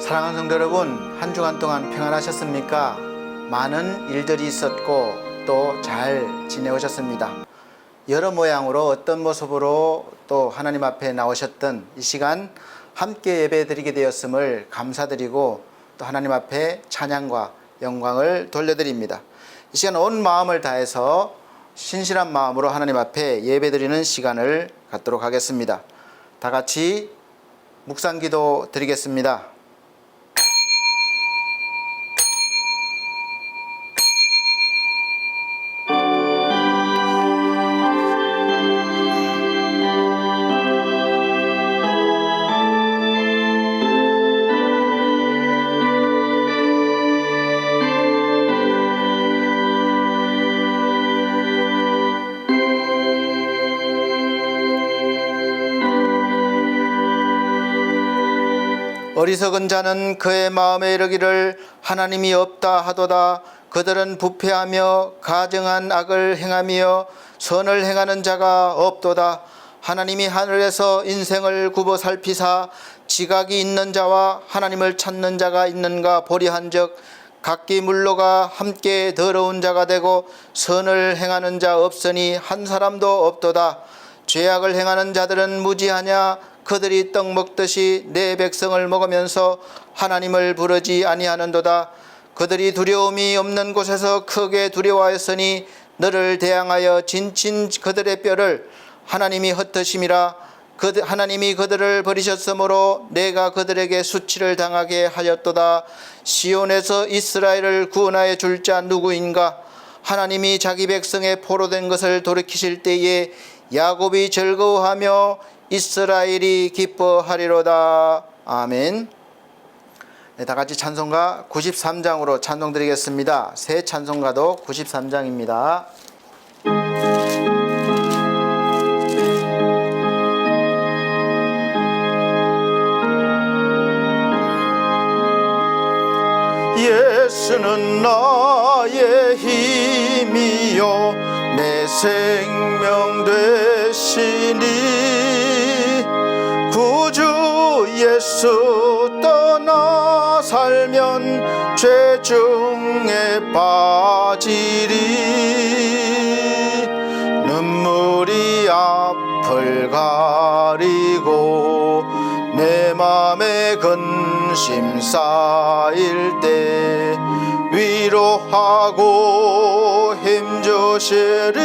사랑하는 성도 여러분, 한 주간 동안 평안하셨습니까? 많은 일들이 있었고 또 잘 지내오셨습니다. 여러 모양으로 어떤 모습으로 또 하나님 앞에 나오셨던 이 시간 함께 예배드리게 되었음을 감사드리고 또 하나님 앞에 찬양과 영광을 돌려드립니다. 이 시간 온 마음을 다해서 신실한 마음으로 하나님 앞에 예배드리는 시간을 갖도록 하겠습니다. 다 같이 묵상기도 드리겠습니다. 어리석은 자는 그의 마음에 이르기를 하나님이 없다 하도다. 그들은 부패하며 가증한 악을 행하며 선을 행하는 자가 없도다. 하나님이 하늘에서 인생을 굽어 살피사 지각이 있는 자와 하나님을 찾는 자가 있는가 보리한즉 각기 물로가 함께 더러운 자가 되고 선을 행하는 자 없으니 한 사람도 없도다. 죄악을 행하는 자들은 무지하냐? 그들이 떡 먹듯이 내 백성을 먹으면서 하나님을 부르지 아니하는도다. 그들이 두려움이 없는 곳에서 크게 두려워하였으니 너를 대항하여 진친 그들의 뼈를 하나님이 흩으심이라. 하나님이 그들을 버리셨으므로 내가 그들에게 수치를 당하게 하였도다. 시온에서 이스라엘을 구원하여 줄 자 누구인가? 하나님이 자기 백성의 포로된 것을 돌이키실 때에 야곱이 즐거워하며 이스라엘이 기뻐하리로다. 아멘. 네, 다 같이 찬송가 93장으로 찬송 드리겠습니다. 새 찬송가도 93장입니다. 예수는 나의 힘이요 내 생명 되시니 구주 예수 떠나 살면 죄 중에 빠지리. 눈물이 앞을 가리고 내 맘에 근심 쌓일 때 위로하고 힘주시리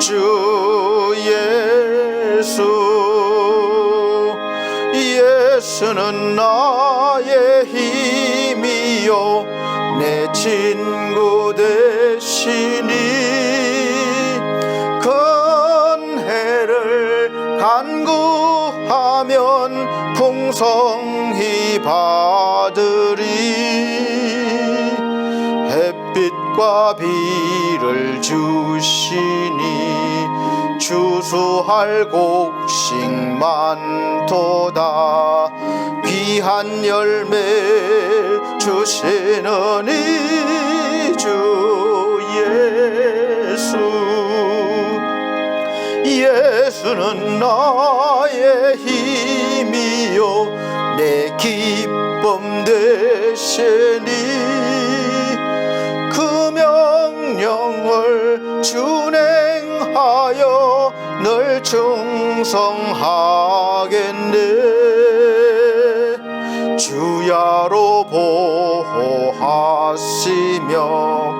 주 예수. 예수는 나의 힘이요 내 친구 되시니 근혜를 간구하면 풍성히 받으리. 햇빛과 비를 주시니 추수할 곡식 많도다. 귀한 열매 주시느니 주 예수. 예수는 나의 힘이요 내 기쁨 되시니 그 명령을 준행하여 늘 충성하겠네. 주야로 보호하시며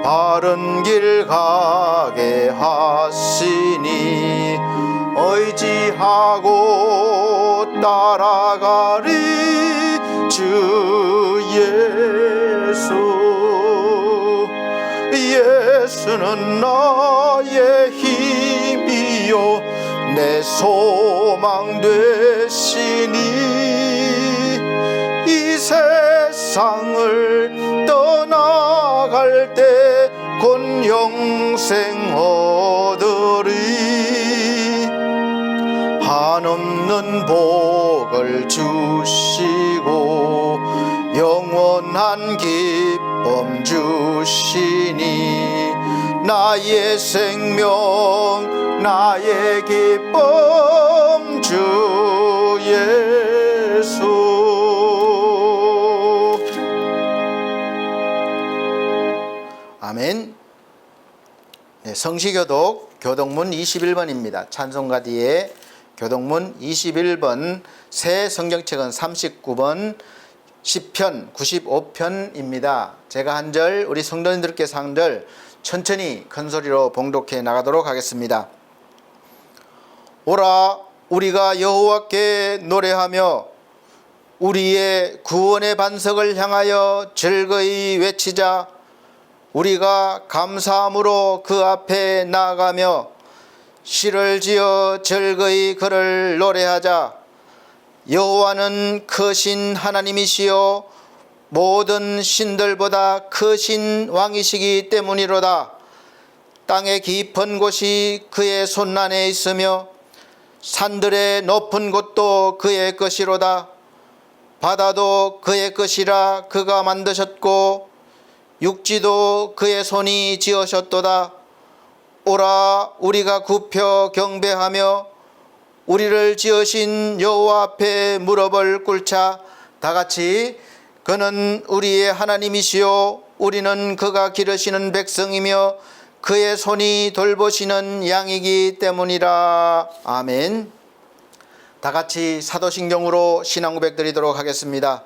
바른 길 가게 하시니 의지하고 따라가리 주 예수. 예수는 나의 힘이요 내 소망 되시니 이 세상을 떠나갈 때 곧 영생 얻으리. 한없는 복을 주시고 영원한 기쁨 주시니 나의 생명 나의 기쁨 주 예수. 성시교독 교독문 21번입니다. 찬송가 뒤에 교독문 21번, 새 성경책은 39번, 시편 95편입니다. 제가 한 절, 우리 성도님들께서 한 절 천천히 큰 소리로 봉독해 나가도록 하겠습니다. 오라, 우리가 여호와께 노래하며 우리의 구원의 반석을 향하여 즐거이 외치자. 우리가 감사함으로 그 앞에 나아가며 시를 지어 즐거이 그를 노래하자. 여호와는 크신 하나님이시요 모든 신들보다 크신 왕이시기 때문이로다. 땅의 깊은 곳이 그의 손안에 있으며 산들의 높은 곳도 그의 것이로다. 바다도 그의 것이라 그가 만드셨고 육지도 그의 손이 지으셨도다. 오라, 우리가 굽혀 경배하며 우리를 지으신 여호와 앞에 무릎을 꿇자. 다같이 그는 우리의 하나님이시요 우리는 그가 기르시는 백성이며 그의 손이 돌보시는 양이기 때문이라. 아멘. 다같이 사도신경으로 신앙 고백 드리도록 하겠습니다.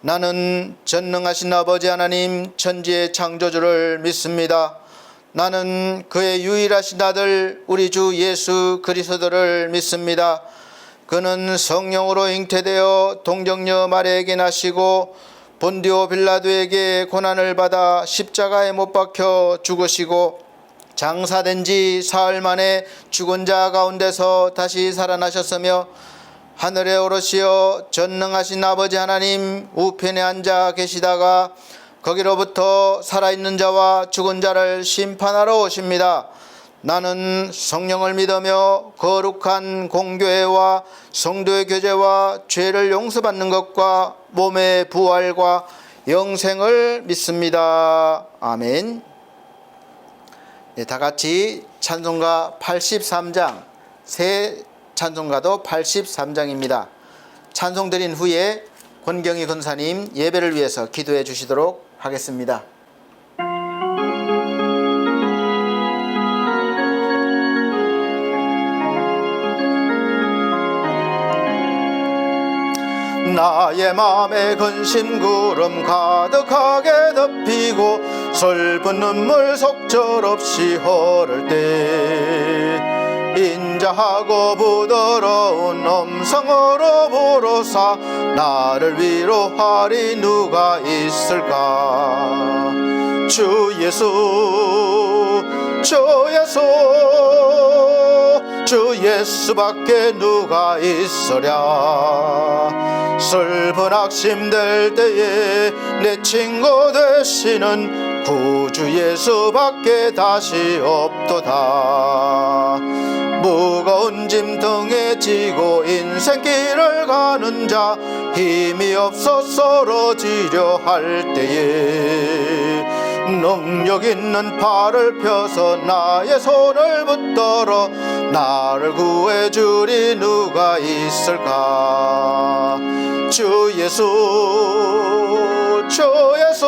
나는 전능하신 아버지 하나님 천지의 창조주를 믿습니다. 나는 그의 유일하신 아들 우리 주 예수 그리스도를 믿습니다. 그는 성령으로 잉태되어 동정녀 마리아에게 나시고 본디오 빌라도에게 고난을 받아 십자가에 못 박혀 죽으시고 장사된 지 사흘 만에 죽은 자 가운데서 다시 살아나셨으며 하늘에 오르시어 전능하신 아버지 하나님 우편에 앉아 계시다가 거기로부터 살아있는 자와 죽은 자를 심판하러 오십니다. 나는 성령을 믿으며 거룩한 공교회와 성도의 교제와 죄를 용서받는 것과 몸의 부활과 영생을 믿습니다. 아멘. 네, 다같이 찬송가 83장, 새 찬송가도 83장입니다. 찬송 드린 후에 권경희 권사님 예배를 위해서 기도해 주시도록 하겠습니다. 나의 맘에 근심 구름 가득하게 덮이고 슬픈 눈물 속절없이 흐를 때 인자하고 부드러운 음성으로 부르사 나를 위로하리 누가 있을까. 주 예수, 주 예수, 주 예수밖에 누가 있으랴. 슬픈 악심될 때에 내 친구 되시는 구주 예수밖에 다시 없도다. 무거운 짐 등에 지고 인생길을 가는 자 힘이 없어 쓰러지려 할 때에 능력 있는 팔을 펴서 나의 손을 붙들어 나를 구해주리 누가 있을까. 주 예수, 주 예수,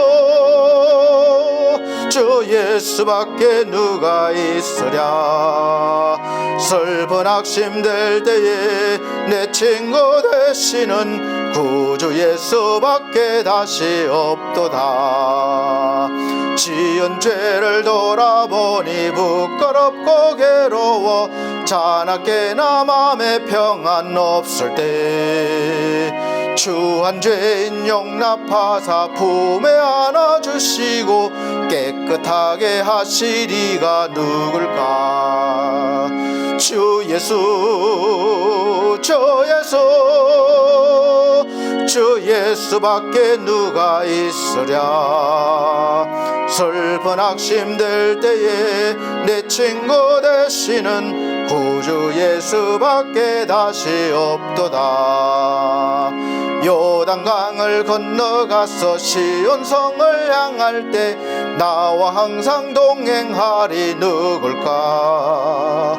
주 예수밖에 누가 있으랴. 슬픈 악심될 때에 내 친구 되시는 구주 예수밖에 다시 없도다. 지은 죄를 돌아보니 부끄럽고 괴로워 자나깨나 맘에 평안 없을 때 추한 죄인 용납하사 품에 안아주시고 깨끗하게 하시리가 누굴까. 주 예수, 주 예수, 주 예수밖에 누가 있으랴. 슬픈 악심될 때에 내 친구 되시는 구주 예수밖에 다시 없도다. 요단강을 건너가서 시온성을 향할 때 나와 항상 동행하리 누굴까.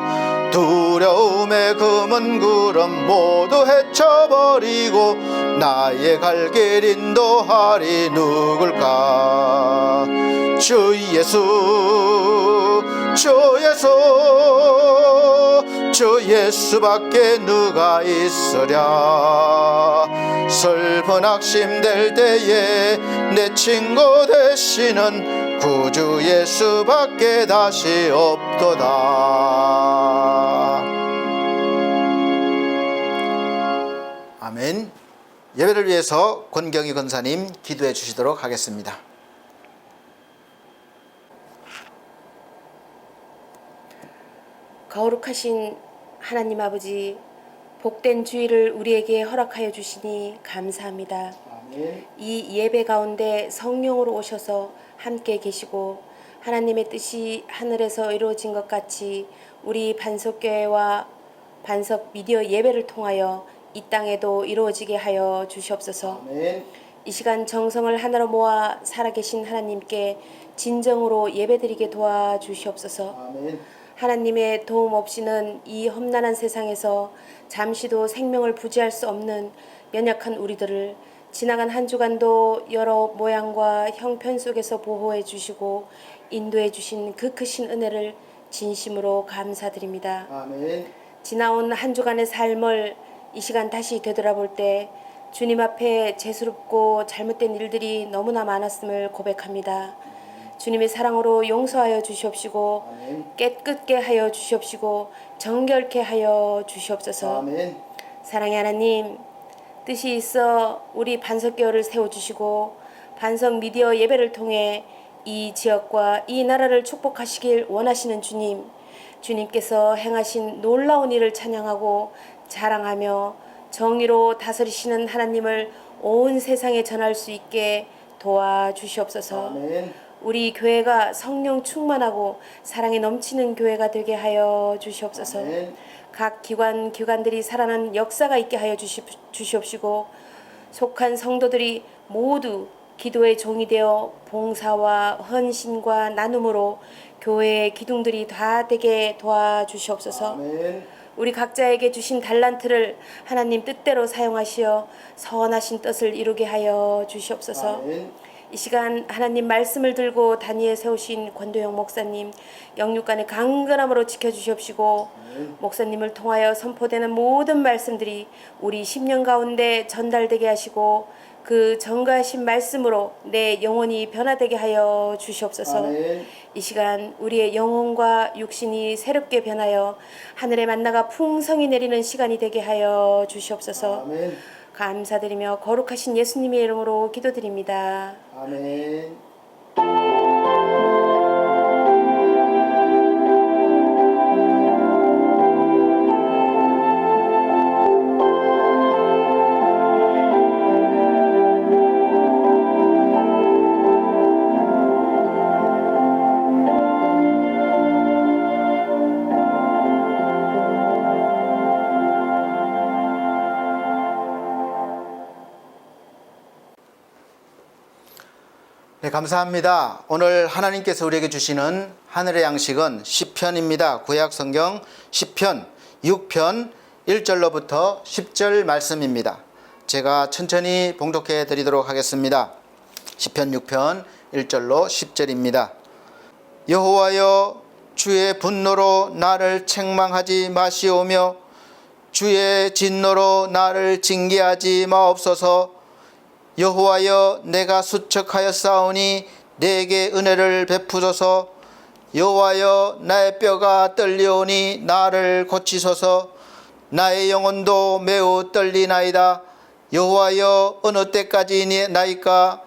둘이 두려움의 금은 구름 모두 헤쳐버리고 나의 갈 길 인도하리 누굴까. 주 예수 주 예수 주 예수밖에 누가 있으랴. 슬픈 낙심될 때에 내 친구 되시는 구주 예수밖에 다시 없도다. 아멘. 예배를 위해서 권경희 권사님 기도해 주시도록 하겠습니다. 거룩하신 하나님 아버지, 복된 주일을 우리에게 허락하여 주시니 감사합니다. 아멘. 이 예배 가운데 성령으로 오셔서 함께 계시고 하나님의 뜻이 하늘에서 이루어진 것 같이 우리 반석교회와 반석 미디어 예배를 통하여 이 땅에도 이루어지게 하여 주시옵소서. 아멘. 이 시간 정성을 하나로 모아 살아계신 하나님께 진정으로 예배드리게 도와주시옵소서. 아멘. 하나님의 도움 없이는 이 험난한 세상에서 잠시도 생명을 부지할 수 없는 연약한 우리들을 지나간 한 주간도 여러 모양과 형편 속에서 보호해 주시고 인도해 주신 그 크신 은혜를 진심으로 감사드립니다. 아멘. 지나온 한 주간의 삶을 이 시간 다시 되돌아볼 때 주님 앞에 죄스럽고 잘못된 일들이 너무나 많았음을 고백합니다. 주님의 사랑으로 용서하여 주시옵시고 아멘. 깨끗게 하여 주시옵시고 정결케 하여 주시옵소서. 아멘. 사랑의 하나님, 뜻이 있어 우리 반석교회를 세워주시고 반석 미디어 예배를 통해 이 지역과 이 나라를 축복하시길 원하시는 주님, 주님께서 행하신 놀라운 일을 찬양하고 자랑하며 정의로 다스리시는 하나님을 온 세상에 전할 수 있게 도와주시옵소서. 아멘. 우리 교회가 성령 충만하고 사랑에 넘치는 교회가 되게 하여 주시옵소서. 아멘. 각 기관들이 살아난 역사가 있게 하여 주시옵시고 속한 성도들이 모두 기도의 종이 되어 봉사와 헌신과 나눔으로 교회의 기둥들이 다 되게 도와주시옵소서. 아멘. 우리 각자에게 주신 달란트를 하나님 뜻대로 사용하시어 선하신 뜻을 이루게 하여 주시옵소서. 아멘. 이 시간 하나님 말씀을 들고 단위에 세우신 권도영 목사님 영육간의 강건함으로 지켜주시옵시고 목사님을 통하여 선포되는 모든 말씀들이 우리 10년 가운데 전달되게 하시고 그 전가하신 말씀으로 내 영혼이 변화되게 하여 주시옵소서. 아멘. 이 시간 우리의 영혼과 육신이 새롭게 변하여 하늘의 만나가 풍성히 내리는 시간이 되게 하여 주시옵소서. 아멘. 감사드리며 거룩하신 예수님의 이름으로 기도드립니다. 아멘. 네, 감사합니다. 오늘 하나님께서 우리에게 주시는 하늘의 양식은 시편입니다. 구약 성경 시편 6편 1절로부터 10절 말씀입니다. 제가 천천히 봉독해 드리도록 하겠습니다. 시편 6편 1절로 10절입니다. 여호와여, 주의 분노로 나를 책망하지 마시오며 주의 진노로 나를 징계하지 마옵소서. 여호와여, 내가 수척하였사오니 내게 은혜를 베푸소서. 여호와여, 나의 뼈가 떨리오니 나를 고치소서. 나의 영혼도 매우 떨리나이다. 여호와여, 어느 때까지나이까?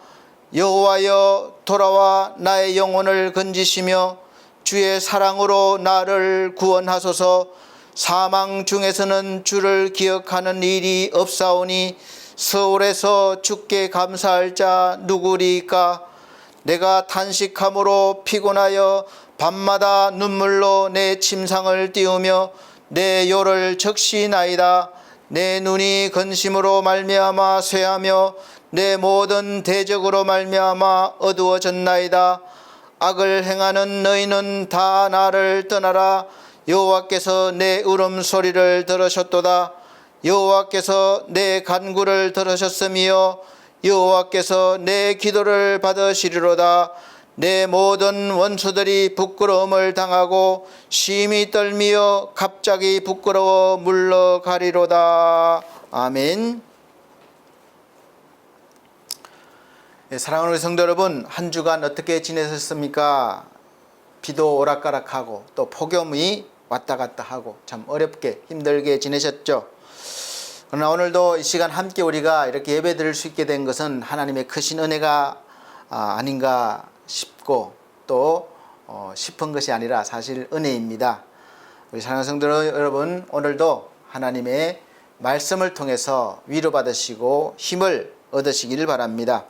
여호와여, 돌아와 나의 영혼을 건지시며 주의 사랑으로 나를 구원하소서. 사망 중에서는 주를 기억하는 일이 없사오니 서울에서 주께 감사할 자 누구리까? 내가 탄식함으로 피곤하여 밤마다 눈물로 내 침상을 띄우며 내 요를 적시나이다. 내 눈이 근심으로 말미암아 쇠하며 내 모든 대적으로 말미암아 어두워졌나이다. 악을 행하는 너희는 다 나를 떠나라. 여호와께서 내 울음소리를 들으셨도다. 여호와께서 내 간구를 들으셨으며 여호와께서 내 기도를 받으시리로다. 내 모든 원수들이 부끄러움을 당하고 심히 떨미어 갑자기 부끄러워 물러가리로다. 아멘. 사랑하는 우리 성도 여러분, 한 주간 어떻게 지내셨습니까? 비도 오락가락하고 또 폭염이 왔다 갔다 하고 참 어렵게 힘들게 지내셨죠? 그러나 오늘도 이 시간 함께 우리가 이렇게 예배 드릴 수 있게 된 것은 하나님의 크신 은혜가 아닌가 싶고 또 싶은 것이 아니라 사실 은혜입니다. 우리 사랑하는 성도 여러분, 오늘도 하나님의 말씀을 통해서 위로받으시고 힘을 얻으시기를 바랍니다.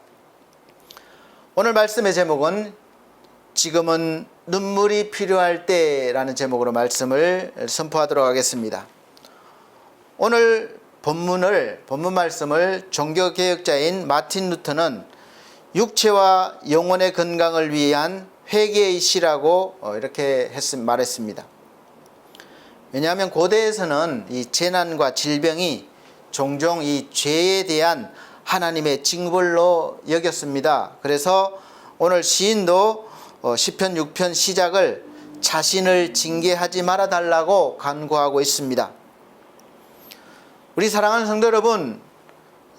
오늘 말씀의 제목은 지금은 눈물이 필요할 때라는 제목으로 말씀을 선포하도록 하겠습니다. 오늘 본문 말씀을 종교개혁자인 마틴 루터는 육체와 영혼의 건강을 위한 회개의 시라고 이렇게 말했습니다. 왜냐하면 고대에서는 이 재난과 질병이 종종 이 죄에 대한 하나님의 징벌로 여겼습니다. 그래서 오늘 시인도 시편 6편 시작을 자신을 징계하지 말아달라고 간구하고 있습니다. 우리 사랑하는 성도 여러분,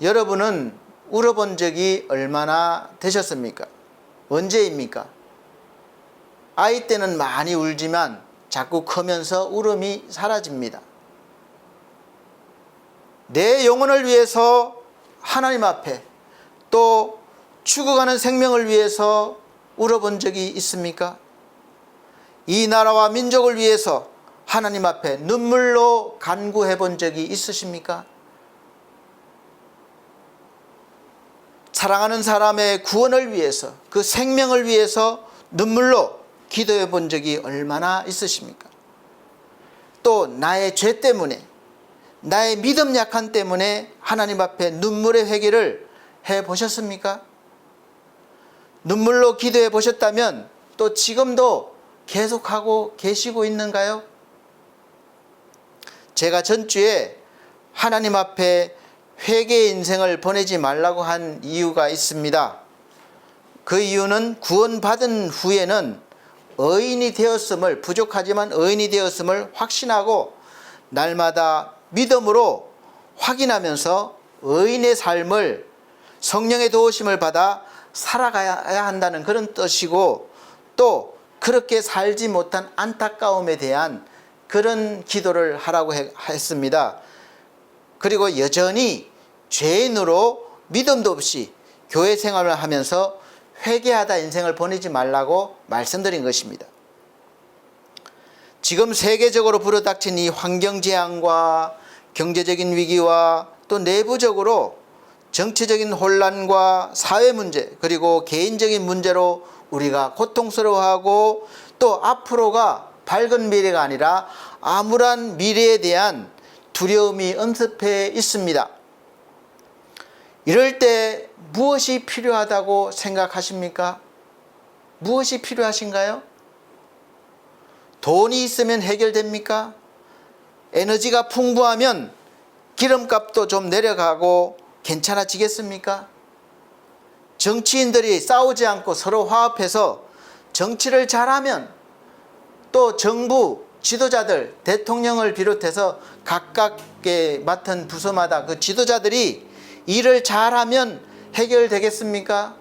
여러분은 울어본 적이 얼마나 되셨습니까? 언제입니까? 아이 때는 많이 울지만 자꾸 크면서 울음이 사라집니다. 내 영혼을 위해서 하나님 앞에 또 죽어가는 생명을 위해서 울어본 적이 있습니까? 이 나라와 민족을 위해서 하나님 앞에 눈물로 간구해 본 적이 있으십니까? 사랑하는 사람의 구원을 위해서 그 생명을 위해서 눈물로 기도해 본 적이 얼마나 있으십니까? 또 나의 죄 때문에 나의 믿음 약한 때문에 하나님 앞에 눈물의 회개를 해 보셨습니까? 눈물로 기도해 보셨다면 또 지금도 계속하고 계시고 있는가요? 제가 전주에 하나님 앞에 회개의 인생을 보내지 말라고 한 이유가 있습니다. 그 이유는 구원받은 후에는 의인이 되었음을, 부족하지만 의인이 되었음을 확신하고 날마다 믿음으로 확인하면서 의인의 삶을 성령의 도우심을 받아 살아가야 한다는 그런 뜻이고, 또 그렇게 살지 못한 안타까움에 대한 그런 기도를 하라고 했습니다. 그리고 여전히 죄인으로 믿음도 없이 교회 생활을 하면서 회개하다 인생을 보내지 말라고 말씀드린 것입니다. 지금 세계적으로 불어닥친 이 환경재앙과 경제적인 위기와 또 내부적으로 정치적인 혼란과 사회 문제 그리고 개인적인 문제로 우리가 고통스러워하고 또 앞으로가 밝은 미래가 아니라 암울한 미래에 대한 두려움이 엄습해 있습니다. 이럴 때 무엇이 필요하다고 생각하십니까? 무엇이 필요하신가요? 돈이 있으면 해결됩니까? 에너지가 풍부하면 기름값도 좀 내려가고 괜찮아지겠습니까? 정치인들이 싸우지 않고 서로 화합해서 정치를 잘하면 또 정부 지도자들, 대통령을 비롯해서 각각의 맡은 부서마다 그 지도자들이 일을 잘하면 해결되겠습니까?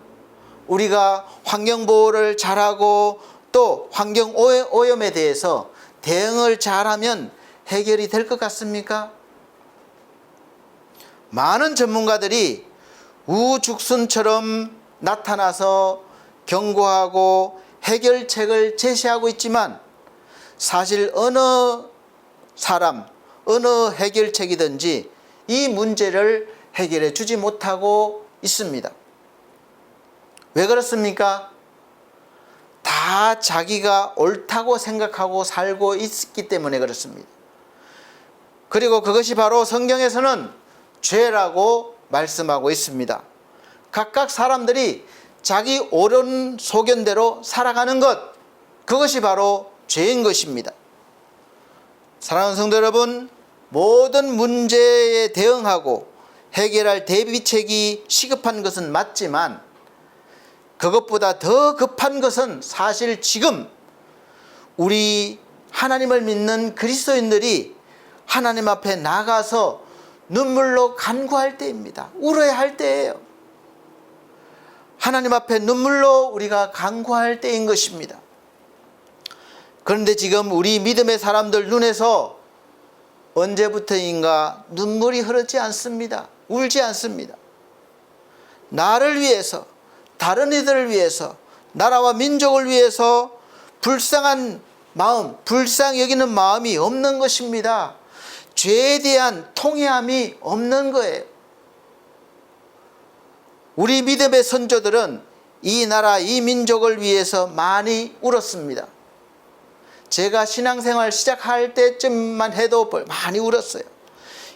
우리가 환경보호를 잘하고 또 환경오염에 대해서 대응을 잘하면 해결이 될 것 같습니까? 많은 전문가들이 우죽순처럼 나타나서 경고하고 해결책을 제시하고 있지만 사실 어느 사람, 어느 해결책이든지 이 문제를 해결해 주지 못하고 있습니다. 왜 그렇습니까? 다 자기가 옳다고 생각하고 살고 있기 때문에 그렇습니다. 그리고 그것이 바로 성경에서는 죄라고 말씀하고 있습니다. 각각 사람들이 자기 옳은 소견대로 살아가는 것, 그것이 바로 죄인 것입니다. 사랑하는 성도 여러분, 모든 문제에 대응하고 해결할 대비책이 시급한 것은 맞지만 그것보다 더 급한 것은 사실 지금 우리 하나님을 믿는 그리스도인들이 하나님 앞에 나가서 눈물로 간구할 때입니다. 울어야 할 때예요. 하나님 앞에 눈물로 우리가 간구할 때인 것입니다. 그런데 지금 우리 믿음의 사람들 눈에서 언제부터인가 눈물이 흐르지 않습니다. 울지 않습니다. 나를 위해서, 다른 이들을 위해서, 나라와 민족을 위해서 불쌍한 마음, 불쌍히 여기는 마음이 없는 것입니다. 죄에 대한 통회함이 없는 거예요. 우리 믿음의 선조들은 이 나라, 이 민족을 위해서 많이 울었습니다. 제가 신앙생활 시작할 때쯤만 해도 많이 울었어요.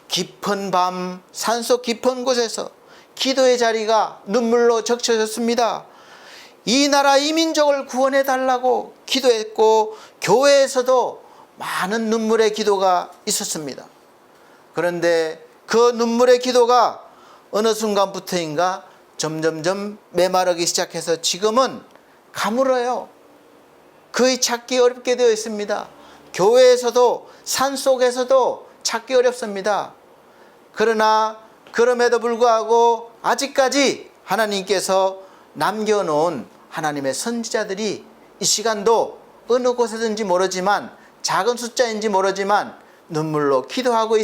깊은 밤, 산속 깊은 곳에서 기도의 자리가 눈물로 적셔졌습니다. 이 나라, 이 민족을 구원해 달라고 기도했고 교회에서도 많은 눈물의 기도가 있었습니다. 그런데 그 눈물의 기도가 어느 순간부터인가 점점점 메마르기 시작해서 지금은 가물어요. 거의 찾기 어렵게 되어 있습니다. 교회에서도 산속에서도 찾기 어렵습니다. 그러나 그럼에도 불구하고 아직까지 하나님께서 남겨놓은 하나님의 선지자들이 이 시간도 어느 곳에든지 모르지만 작은 숫자인지 모르지만 눈물로 기도하고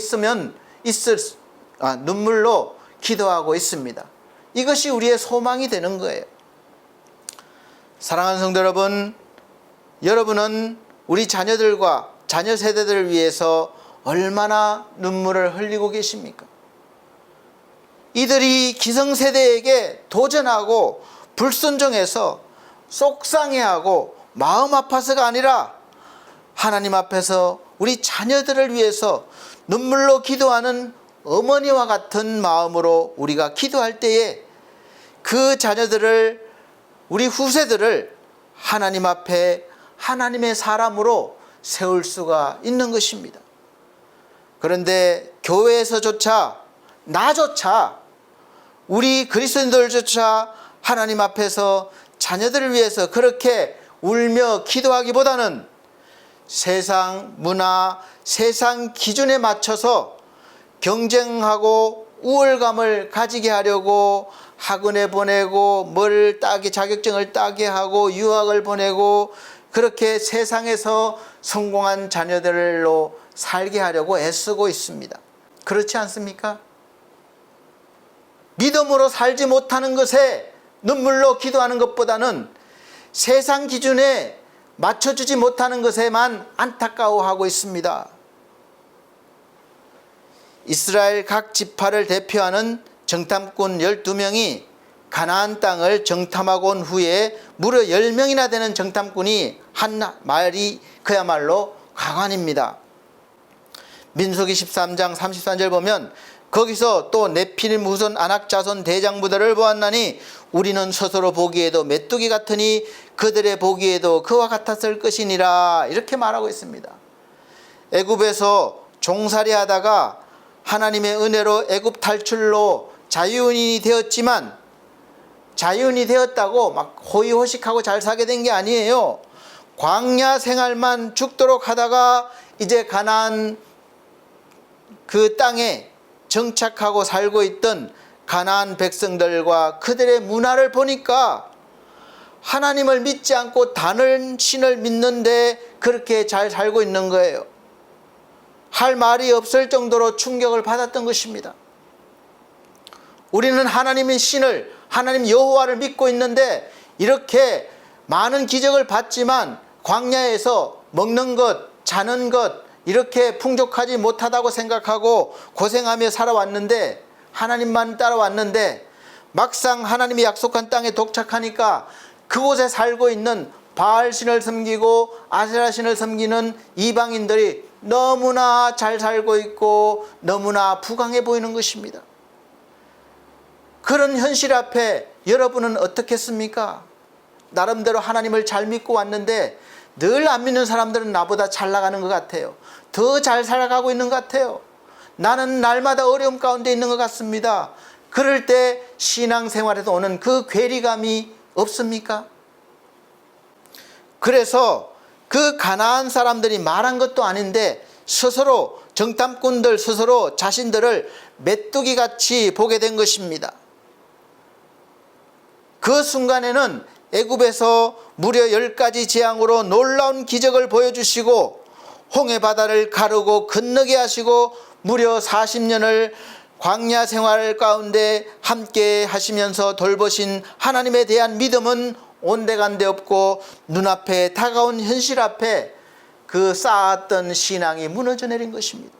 눈물로 기도하고 있습니다. 이것이 우리의 소망이 되는 거예요. 사랑하는 성도 여러분, 여러분은 우리 자녀들과 자녀 세대들을 위해서 얼마나 눈물을 흘리고 계십니까? 이들이 기성세대에게 도전하고 불순종해서 속상해하고 마음 아파서가 아니라 하나님 앞에서 우리 자녀들을 위해서 눈물로 기도하는 어머니와 같은 마음으로 우리가 기도할 때에 그 자녀들을, 우리 후세들을 하나님 앞에 하나님의 사람으로 세울 수가 있는 것입니다. 그런데 교회에서조차, 나조차, 우리 그리스도인들조차 하나님 앞에서 자녀들을 위해서 그렇게 울며 기도하기보다는 세상 문화, 세상 기준에 맞춰서 경쟁하고 우월감을 가지게 하려고 학원에 보내고 자격증을 따게 하고 유학을 보내고 그렇게 세상에서 성공한 자녀들로 살게 하려고 애쓰고 있습니다. 그렇지 않습니까? 믿음으로 살지 못하는 것에 눈물로 기도하는 것보다는 세상 기준에 맞춰주지 못하는 것에만 안타까워하고 있습니다. 이스라엘 각 지파를 대표하는 정탐꾼 12명이 가나안 땅을 정탐하고 온 후에 무려 10명이나 되는 정탐꾼이 한 말이 그야말로 가관입니다. 민수기 13장 33절 보면 거기서 또 네피림 후손 아낙 자손 대장부들을 보았나니 우리는 스스로 보기에도 메뚜기 같으니 그들의 보기에도 그와 같았을 것이니라, 이렇게 말하고 있습니다. 애굽에서 종살이 하다가 하나님의 은혜로 애굽 탈출로 자유인이 되었지만 자유인이 되었다고 막 호의호식하고 잘 살게 된 게 아니에요. 광야 생활만 죽도록 하다가 이제 가나안 그 땅에 정착하고 살고 있던 가나안 백성들과 그들의 문화를 보니까 하나님을 믿지 않고 다른 신을 믿는데 그렇게 잘 살고 있는 거예요. 할 말이 없을 정도로 충격을 받았던 것입니다. 우리는 하나님의 신을, 하나님 여호와를 믿고 있는데 이렇게 많은 기적을 봤지만 광야에서 먹는 것, 자는 것 이렇게 풍족하지 못하다고 생각하고 고생하며 살아왔는데, 하나님만 따라왔는데 막상 하나님이 약속한 땅에 도착하니까 그곳에 살고 있는 바알신을 섬기고 아세라신을 섬기는 이방인들이 너무나 잘 살고 있고 너무나 부강해 보이는 것입니다. 그런 현실 앞에 여러분은 어떻겠습니까? 나름대로 하나님을 잘 믿고 왔는데 늘 안 믿는 사람들은 나보다 잘 나가는 것 같아요. 더 잘 살아가고 있는 것 같아요. 나는 날마다 어려움 가운데 있는 것 같습니다. 그럴 때 신앙생활에서 오는 그 괴리감이 없습니까? 그래서 그 가나안 사람들이 말한 것도 아닌데 스스로 정탐꾼들 스스로 자신들을 메뚜기같이 보게 된 것입니다. 그 순간에는 애굽에서 무려 10가지 재앙으로 놀라운 기적을 보여주시고 홍해 바다를 가르고 건너게 하시고 무려 40년을 광야 생활 가운데 함께 하시면서 돌보신 하나님에 대한 믿음은 온데간데 없고 눈앞에 다가온 현실 앞에 그 쌓았던 신앙이 무너져 내린 것입니다.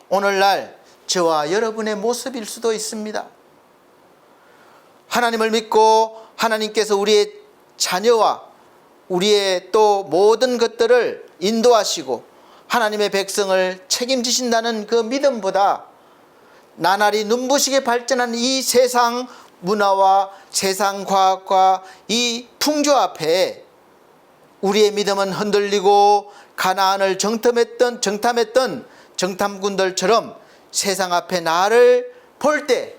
오늘날 저와 여러분의 모습일 수도 있습니다. 하나님을 믿고 하나님께서 우리의 자녀와 우리의 또 모든 것들을 인도하시고 하나님의 백성을 책임지신다는 그 믿음보다 나날이 눈부시게 발전한 이 세상 문화와 세상 과학과 이 풍조 앞에 우리의 믿음은 흔들리고 가나안을 정탐했던 정탐꾼들처럼 세상 앞에 나를 볼 때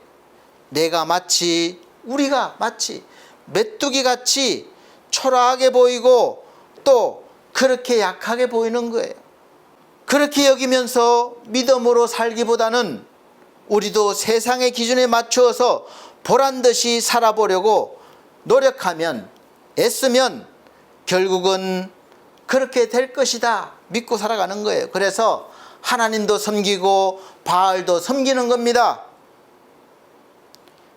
우리가 마치 메뚜기같이 초라하게 보이고 또 그렇게 약하게 보이는 거예요. 그렇게 여기면서 믿음으로 살기보다는 우리도 세상의 기준에 맞추어서 보란듯이 살아보려고 노력하면 애쓰면 결국은 그렇게 될 것이다 믿고 살아가는 거예요. 그래서 하나님도 섬기고 바알도 섬기는 겁니다.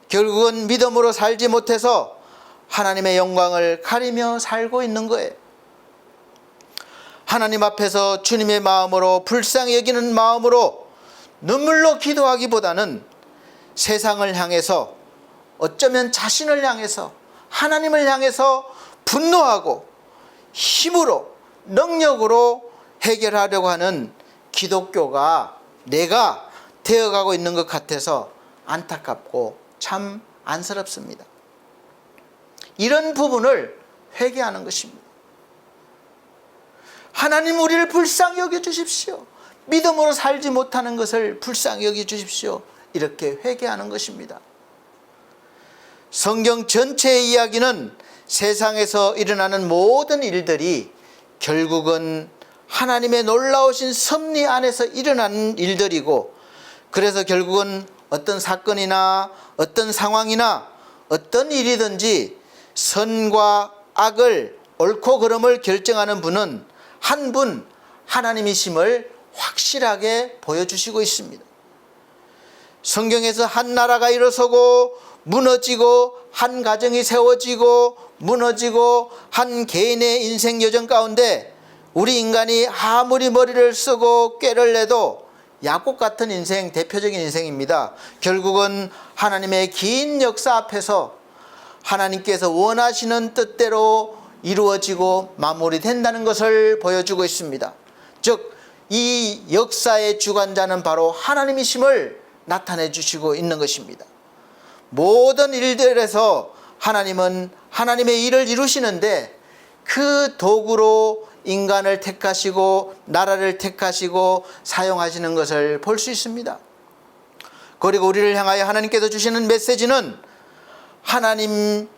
결국은 믿음으로 살지 못해서 하나님의 영광을 가리며 살고 있는 거예요. 하나님 앞에서 주님의 마음으로 불쌍히 여기는 마음으로 눈물로 기도하기보다는 세상을 향해서 어쩌면 자신을 향해서 하나님을 향해서 분노하고 힘으로 능력으로 해결하려고 하는 기독교가 내가 되어가고 있는 것 같아서 안타깝고 참 안쓰럽습니다. 이런 부분을 회개하는 것입니다. 하나님 우리를 불쌍히 여겨주십시오. 믿음으로 살지 못하는 것을 불쌍히 여겨주십시오. 이렇게 회개하는 것입니다. 성경 전체의 이야기는 세상에서 일어나는 모든 일들이 결국은 하나님의 놀라우신 섭리 안에서 일어나는 일들이고, 그래서 결국은 어떤 사건이나 어떤 상황이나 어떤 일이든지 선과 악을 옳고 그름을 결정하는 분은 한 분 하나님이심을 확실하게 보여주시고 있습니다. 성경에서 한 나라가 일어서고 무너지고 한 가정이 세워지고 무너지고 한 개인의 인생 여정 가운데 우리 인간이 아무리 머리를 쓰고 꾀를 내도 야곱 같은 인생, 대표적인 인생입니다. 결국은 하나님의 긴 역사 앞에서 하나님께서 원하시는 뜻대로 이루어지고 마무리된다는 것을 보여주고 있습니다. 즉, 이 역사의 주관자는 바로 하나님이심을 나타내 주시고 있는 것입니다. 모든 일들에서 하나님은 하나님의 일을 이루시는데 그 도구로 인간을 택하시고 나라를 택하시고 사용하시는 것을 볼 수 있습니다. 그리고 우리를 향하여 하나님께서 주시는 메시지는 하나님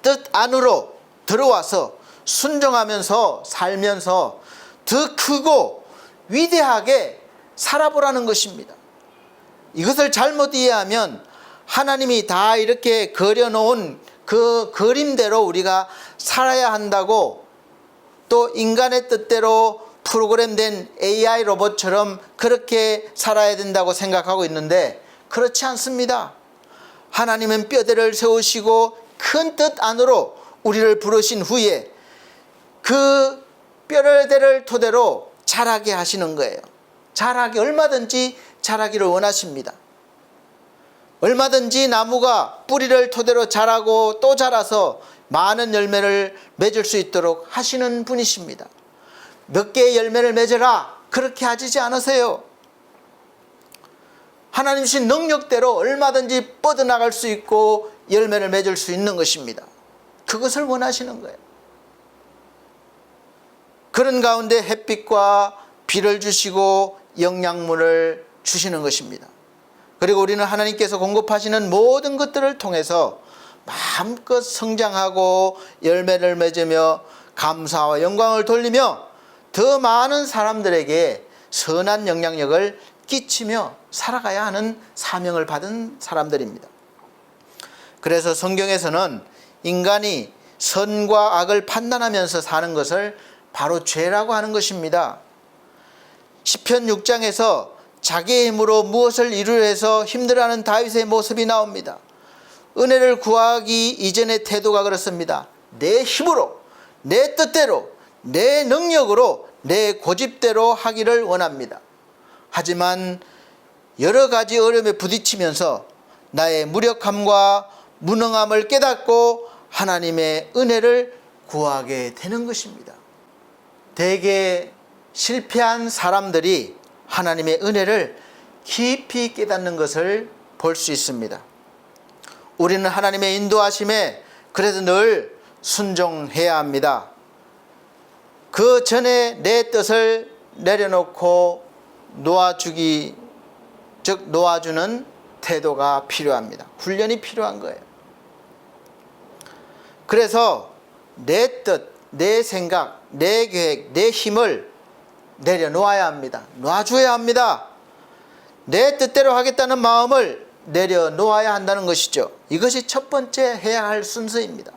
뜻 안으로 들어와서 순종하면서 살면서 더 크고 위대하게 살아보라는 것입니다. 이것을 잘못 이해하면 하나님이 다 이렇게 그려놓은 그 그림대로 우리가 살아야 한다고, 또 인간의 뜻대로 프로그램된 AI 로봇처럼 그렇게 살아야 된다고 생각하고 있는데 그렇지 않습니다. 하나님은 뼈대를 세우시고 큰 뜻 안으로 우리를 부르신 후에 그 뼈대를 토대로 자라게 하시는 거예요. 얼마든지 자라기를 원하십니다. 얼마든지 나무가 뿌리를 토대로 자라고 또 자라서 많은 열매를 맺을 수 있도록 하시는 분이십니다. 몇 개의 열매를 맺어라 그렇게 하시지 않으세요. 하나님 주신 능력대로 얼마든지 뻗어나갈 수 있고 열매를 맺을 수 있는 것입니다. 그것을 원하시는 거예요. 그런 가운데 햇빛과 비를 주시고 영양분을 주시는 것입니다. 그리고 우리는 하나님께서 공급하시는 모든 것들을 통해서 마음껏 성장하고 열매를 맺으며 감사와 영광을 돌리며 더 많은 사람들에게 선한 영향력을 끼치며 살아가야 하는 사명을 받은 사람들입니다. 그래서 성경에서는 인간이 선과 악을 판단하면서 사는 것을 바로 죄라고 하는 것입니다. 시편 6장에서 자기의 힘으로 무엇을 이루려 해서 힘들어하는 다윗의 모습이 나옵니다. 은혜를 구하기 이전의 태도가 그렇습니다. 내 힘으로, 내 뜻대로, 내 능력으로, 내 고집대로 하기를 원합니다. 하지만 여러 가지 어려움에 부딪히면서 나의 무력함과 무능함을 깨닫고 하나님의 은혜를 구하게 되는 것입니다. 대개 실패한 사람들이 하나님의 은혜를 깊이 깨닫는 것을 볼 수 있습니다. 우리는 하나님의 인도하심에 그래도 늘 순종해야 합니다. 그 전에 내 뜻을 내려놓고 놓아주는 태도가 필요합니다. 훈련이 필요한 거예요. 그래서 내 뜻, 내 생각, 내 계획, 내 힘을 내려놓아야 합니다. 놔줘야 합니다. 내 뜻대로 하겠다는 마음을 내려놓아야 한다는 것이죠. 이것이 첫 번째 해야 할 순서입니다.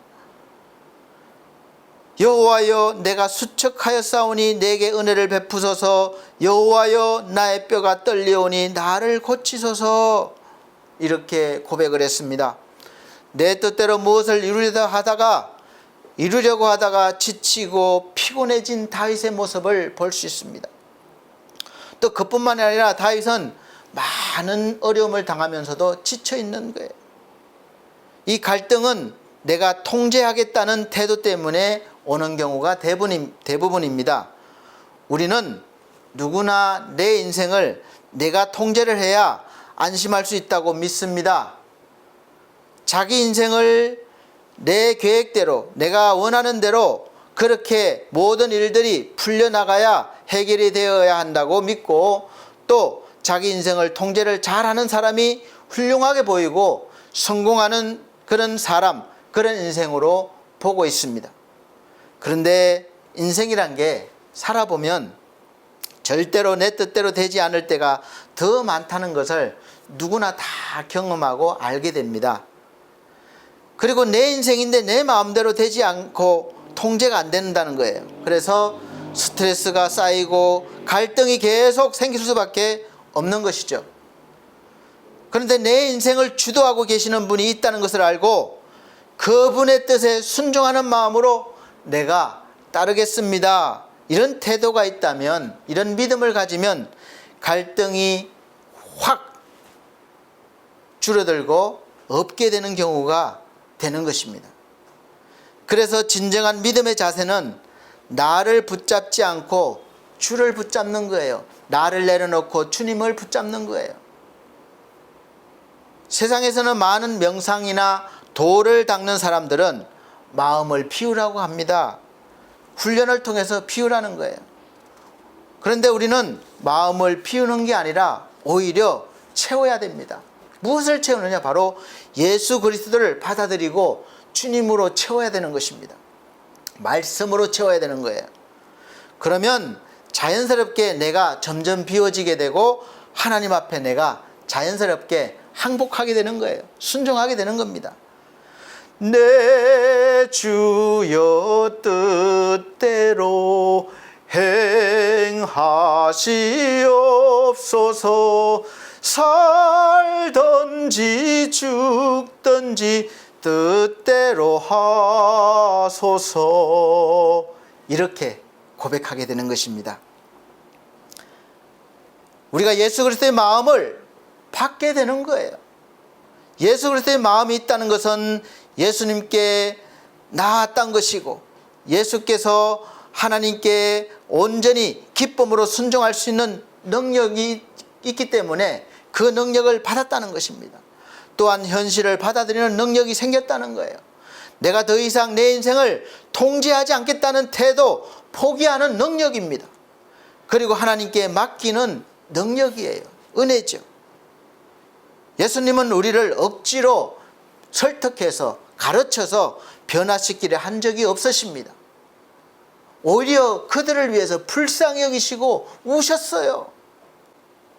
여호와여, 내가 수척하였사오니 내게 은혜를 베푸소서. 여호와여, 나의 뼈가 떨려오니 나를 고치소서. 이렇게 고백을 했습니다. 내 뜻대로 무엇을 이루려고 하다가 지치고 피곤해진 다윗의 모습을 볼 수 있습니다. 또 그뿐만 아니라 다윗은 많은 어려움을 당하면서도 지쳐 있는 거예요. 이 갈등은 내가 통제하겠다는 태도 때문에 오는 경우가 대부분입니다. 우리는 누구나 내 인생을 내가 통제를 해야 안심할 수 있다고 믿습니다. 자기 인생을 내 계획대로, 내가 원하는 대로 그렇게 모든 일들이 풀려나가야 해결이 되어야 한다고 믿고, 또 자기 인생을 통제를 잘하는 사람이 훌륭하게 보이고 성공하는 그런 사람, 그런 인생으로 보고 있습니다. 그런데 인생이란 게 살아보면 절대로 내 뜻대로 되지 않을 때가 더 많다는 것을 누구나 다 경험하고 알게 됩니다. 그리고 내 인생인데 내 마음대로 되지 않고 통제가 안 된다는 거예요. 그래서 스트레스가 쌓이고 갈등이 계속 생길 수밖에 없는 것이죠. 그런데 내 인생을 주도하고 계시는 분이 있다는 것을 알고 그분의 뜻에 순종하는 마음으로 내가 따르겠습니다, 이런 태도가 있다면, 이런 믿음을 가지면 갈등이 확 줄어들고 없게 되는 경우가 되는 것입니다. 그래서 진정한 믿음의 자세는 나를 붙잡지 않고 주를 붙잡는 거예요. 나를 내려놓고 주님을 붙잡는 거예요. 세상에서는 많은 명상이나 도를 닦는 사람들은 마음을 비우라고 합니다. 훈련을 통해서 비우라는 거예요. 그런데 우리는 마음을 비우는 게 아니라 오히려 채워야 됩니다. 무엇을 채우느냐? 바로 예수 그리스도를 받아들이고 주님으로 채워야 되는 것입니다. 말씀으로 채워야 되는 거예요. 그러면 자연스럽게 내가 점점 비워지게 되고 하나님 앞에 내가 자연스럽게 항복하게 되는 거예요. 순종하게 되는 겁니다. 내 주여 뜻대로 행하시옵소서. 살든지 죽든지 뜻대로 하소서. 이렇게 고백하게 되는 것입니다. 우리가 예수 그리스도의 마음을 받게 되는 거예요. 예수 그리스도의 마음이 있다는 것은 예수님께 나았던 것이고, 예수께서 하나님께 온전히 기쁨으로 순종할 수 있는 능력이 있기 때문에 그 능력을 받았다는 것입니다. 또한 현실을 받아들이는 능력이 생겼다는 거예요. 내가 더 이상 내 인생을 통제하지 않겠다는 태도, 포기하는 능력입니다. 그리고 하나님께 맡기는 능력이에요. 은혜죠. 예수님은 우리를 억지로 설득해서 가르쳐서 변화시키려 한 적이 없으십니다. 오히려 그들을 위해서 불쌍히 여기시고 우셨어요.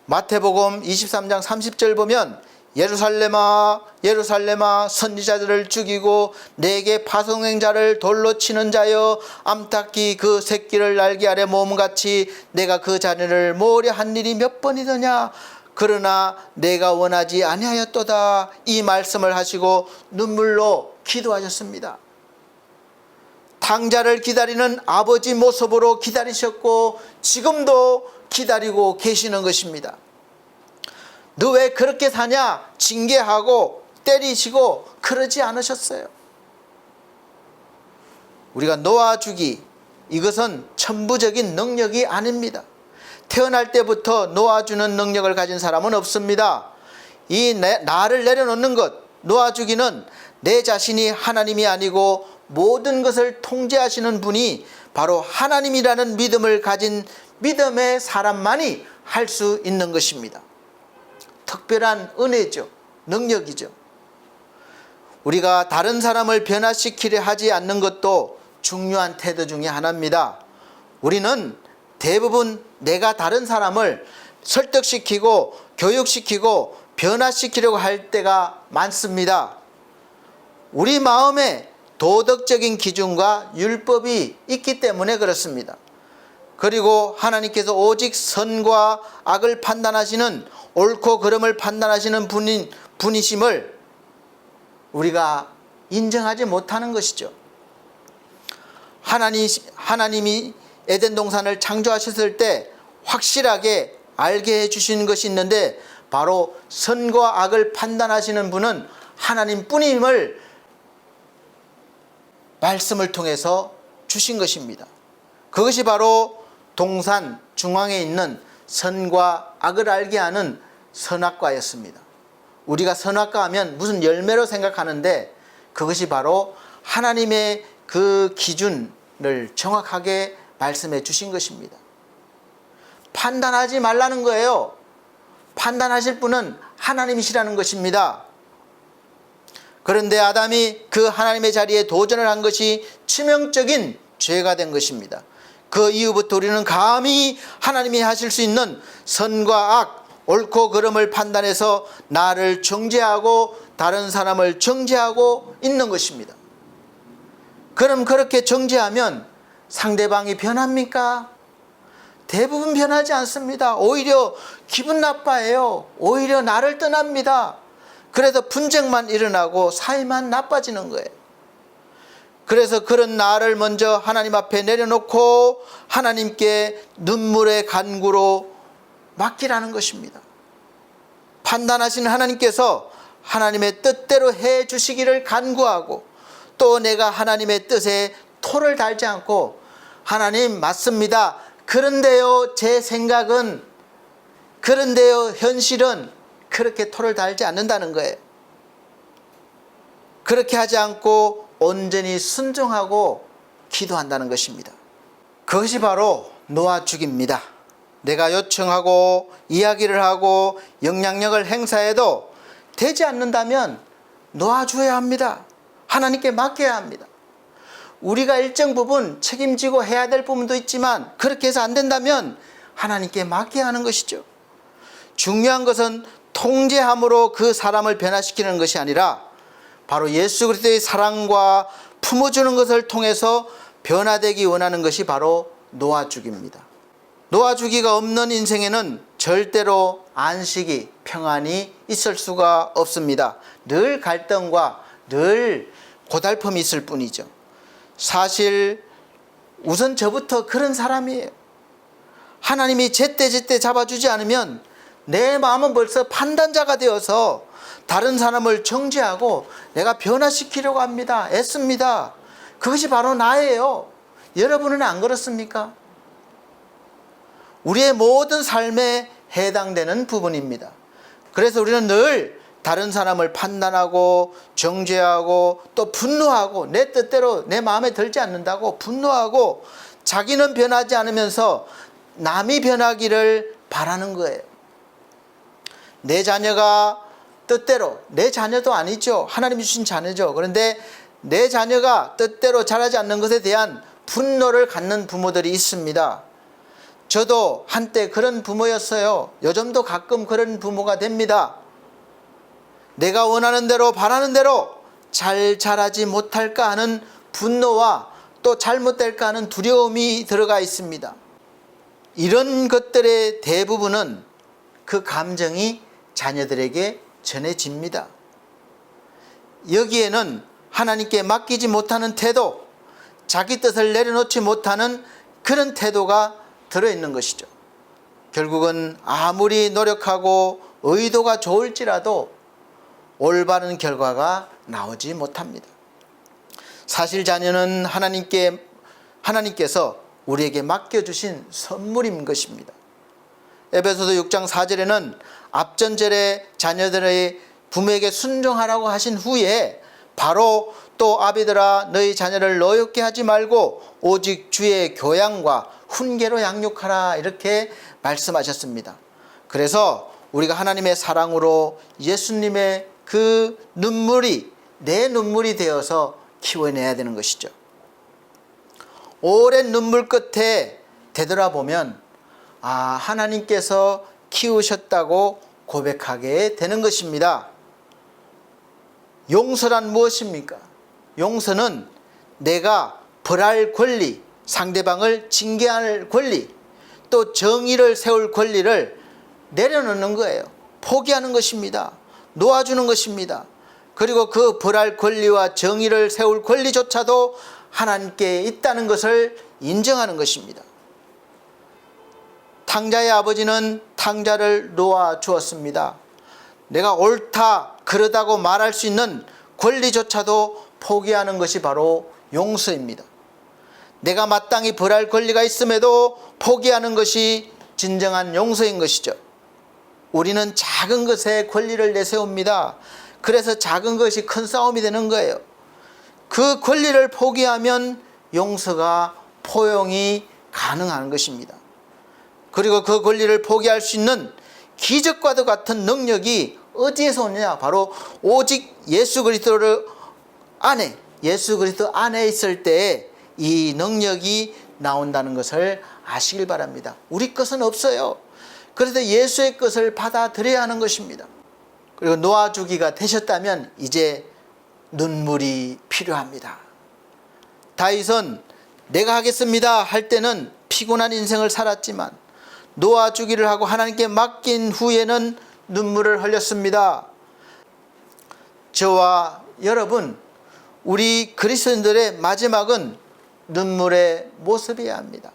마태복음 23장 30절 보면 예루살렘아 예루살렘아 선지자들을 죽이고 내게 파송된 자를 돌로 치는 자여 암탉이 그 새끼를 날개 아래 모음같이 내가 그 자녀를 모으려 한 일이 몇 번이더냐. 그러나 내가 원하지 아니하였도다. 이 말씀을 하시고 눈물로 기도하셨습니다. 탕자를 기다리는 아버지 모습으로 기다리셨고 지금도 기다리고 계시는 것입니다. 너 왜 그렇게 사냐 징계하고 때리시고 그러지 않으셨어요. 우리가 놓아주기, 이것은 천부적인 능력이 아닙니다. 태어날 때부터 놓아주는 능력을 가진 사람은 없습니다. 이 나를 내려놓는 것, 놓아주기는 내 자신이 하나님이 아니고 모든 것을 통제하시는 분이 바로 하나님이라는 믿음을 가진 믿음의 사람만이 할 수 있는 것입니다. 특별한 은혜죠. 능력이죠. 우리가 다른 사람을 변화시키려 하지 않는 것도 중요한 태도 중에 하나입니다. 우리는 대부분 내가 다른 사람을 설득시키고 교육시키고 변화시키려고 할 때가 많습니다. 우리 마음에 도덕적인 기준과 율법이 있기 때문에 그렇습니다. 그리고 하나님께서 오직 선과 악을 판단하시는, 옳고 그름을 판단하시는 분이심을 우리가 인정하지 못하는 것이죠. 하나님이 에덴 동산을 창조하셨을 때 확실하게 알게 해주신 것이 있는데 바로 선과 악을 판단하시는 분은 하나님뿐임을 말씀을 통해서 주신 것입니다. 그것이 바로 동산 중앙에 있는 선과 악을 알게 하는 선악과였습니다. 우리가 선악과 하면 무슨 열매로 생각하는데 그것이 바로 하나님의 그 기준을 정확하게 말씀해 주신 것입니다. 판단하지 말라는 거예요. 판단하실 분은 하나님이시라는 것입니다. 그런데 아담이 그 하나님의 자리에 도전을 한 것이 치명적인 죄가 된 것입니다. 그 이후부터 우리는 감히 하나님이 하실 수 있는 선과 악, 옳고 그름을 판단해서 나를 정죄하고 다른 사람을 정죄하고 있는 것입니다. 그럼 그렇게 정죄하면 상대방이 변합니까? 대부분 변하지 않습니다. 오히려 기분 나빠해요. 오히려 나를 떠납니다. 그래서 분쟁만 일어나고 사이만 나빠지는 거예요. 그래서 그런 나를 먼저 하나님 앞에 내려놓고 하나님께 눈물의 간구로 맡기라는 것입니다. 판단하시는 하나님께서 하나님의 뜻대로 해 주시기를 간구하고 또 내가 하나님의 뜻에 토를 달지 않고 하나님 맞습니다. 그런데요 제 생각은, 그런데요 현실은, 그렇게 토를 달지 않는다는 거예요. 그렇게 하지 않고 온전히 순종하고 기도한다는 것입니다. 그것이 바로 놓아주기입니다. 내가 요청하고 이야기를 하고 영향력을 행사해도 되지 않는다면 놓아줘야 합니다. 하나님께 맡겨야 합니다. 우리가 일정 부분 책임지고 해야 될 부분도 있지만 그렇게 해서 안 된다면 하나님께 맡겨야 하는 것이죠. 중요한 것은 통제함으로 그 사람을 변화시키는 것이 아니라 바로 예수 그리스도의 사랑과 품어주는 것을 통해서 변화되기 원하는 것이 바로 놓아주기입니다. 놓아주기가 없는 인생에는 절대로 안식이, 평안이 있을 수가 없습니다. 늘 갈등과 늘 고달픔이 있을 뿐이죠. 사실 우선 저부터 그런 사람이에요. 하나님이 제때 잡아주지 않으면 내 마음은 벌써 판단자가 되어서 다른 사람을 정죄하고 내가 변화시키려고 합니다. 애씁니다. 그것이 바로 나예요. 여러분은 안 그렇습니까? 우리의 모든 삶에 해당되는 부분입니다. 그래서 우리는 늘 다른 사람을 판단하고 정죄하고 또 분노하고 내 뜻대로 내 마음에 들지 않는다고 분노하고 자기는 변하지 않으면서 남이 변하기를 바라는 거예요. 내 자녀가 뜻대로, 내 자녀도 아니죠. 하나님이 주신 자녀죠. 그런데 내 자녀가 뜻대로 자라지 않는 것에 대한 분노를 갖는 부모들이 있습니다. 저도 한때 그런 부모였어요. 요즘도 가끔 그런 부모가 됩니다. 내가 원하는 대로 바라는 대로 잘 자라지 못할까 하는 분노와 또 잘못될까 하는 두려움이 들어가 있습니다. 이런 것들의 대부분은 그 감정이 자녀들에게 전해집니다. 여기에는 하나님께 맡기지 못하는 태도, 자기 뜻을 내려놓지 못하는 그런 태도가 들어있는 것이죠. 결국은 아무리 노력하고 의도가 좋을지라도 올바른 결과가 나오지 못합니다. 사실 자녀는 하나님께서 우리에게 맡겨주신 선물인 것입니다. 에베소서 6장 4절에는 앞전절에 자녀들의 부모에게 순종하라고 하신 후에 바로 또 아비들아 너희 자녀를 노엽게 하지 말고 오직 주의 교양과 훈계로 양육하라 이렇게 말씀하셨습니다. 그래서 우리가 하나님의 사랑으로 예수님의 그 눈물이 내 눈물이 되어서 키워내야 되는 것이죠. 오랜 눈물 끝에 되돌아보면 하나님께서 키우셨다고 고백하게 되는 것입니다. 용서란 무엇입니까? 용서는 내가 벌할 권리, 상대방을 징계할 권리, 또 정의를 세울 권리를 내려놓는 거예요. 포기하는 것입니다. 놓아주는 것입니다. 그리고 그 벌할 권리와 정의를 세울 권리조차도 하나님께 있다는 것을 인정하는 것입니다. 탕자의 아버지는 탕자를 놓아 주었습니다. 내가 옳다, 그러다고 말할 수 있는 권리조차도 포기하는 것이 바로 용서입니다. 내가 마땅히 벌할 권리가 있음에도 포기하는 것이 진정한 용서인 것이죠. 우리는 작은 것에 권리를 내세웁니다. 그래서 작은 것이 큰 싸움이 되는 거예요. 그 권리를 포기하면 용서가 포용이 가능한 것입니다. 그리고 그 권리를 포기할 수 있는 기적과도 같은 능력이 어디에서 오느냐? 바로 오직 예수 그리스도 안에 있을 때에 이 능력이 나온다는 것을 아시길 바랍니다. 우리 것은 없어요. 그래서 예수의 것을 받아들여야 하는 것입니다. 그리고 놓아주기가 되셨다면 이제 눈물이 필요합니다. 다윗은 내가 하겠습니다 할 때는 피곤한 인생을 살았지만 놓아주기를 하고 하나님께 맡긴 후에는 눈물을 흘렸습니다. 저와 여러분, 우리 그리스도인들의 마지막은 눈물의 모습이어야 합니다.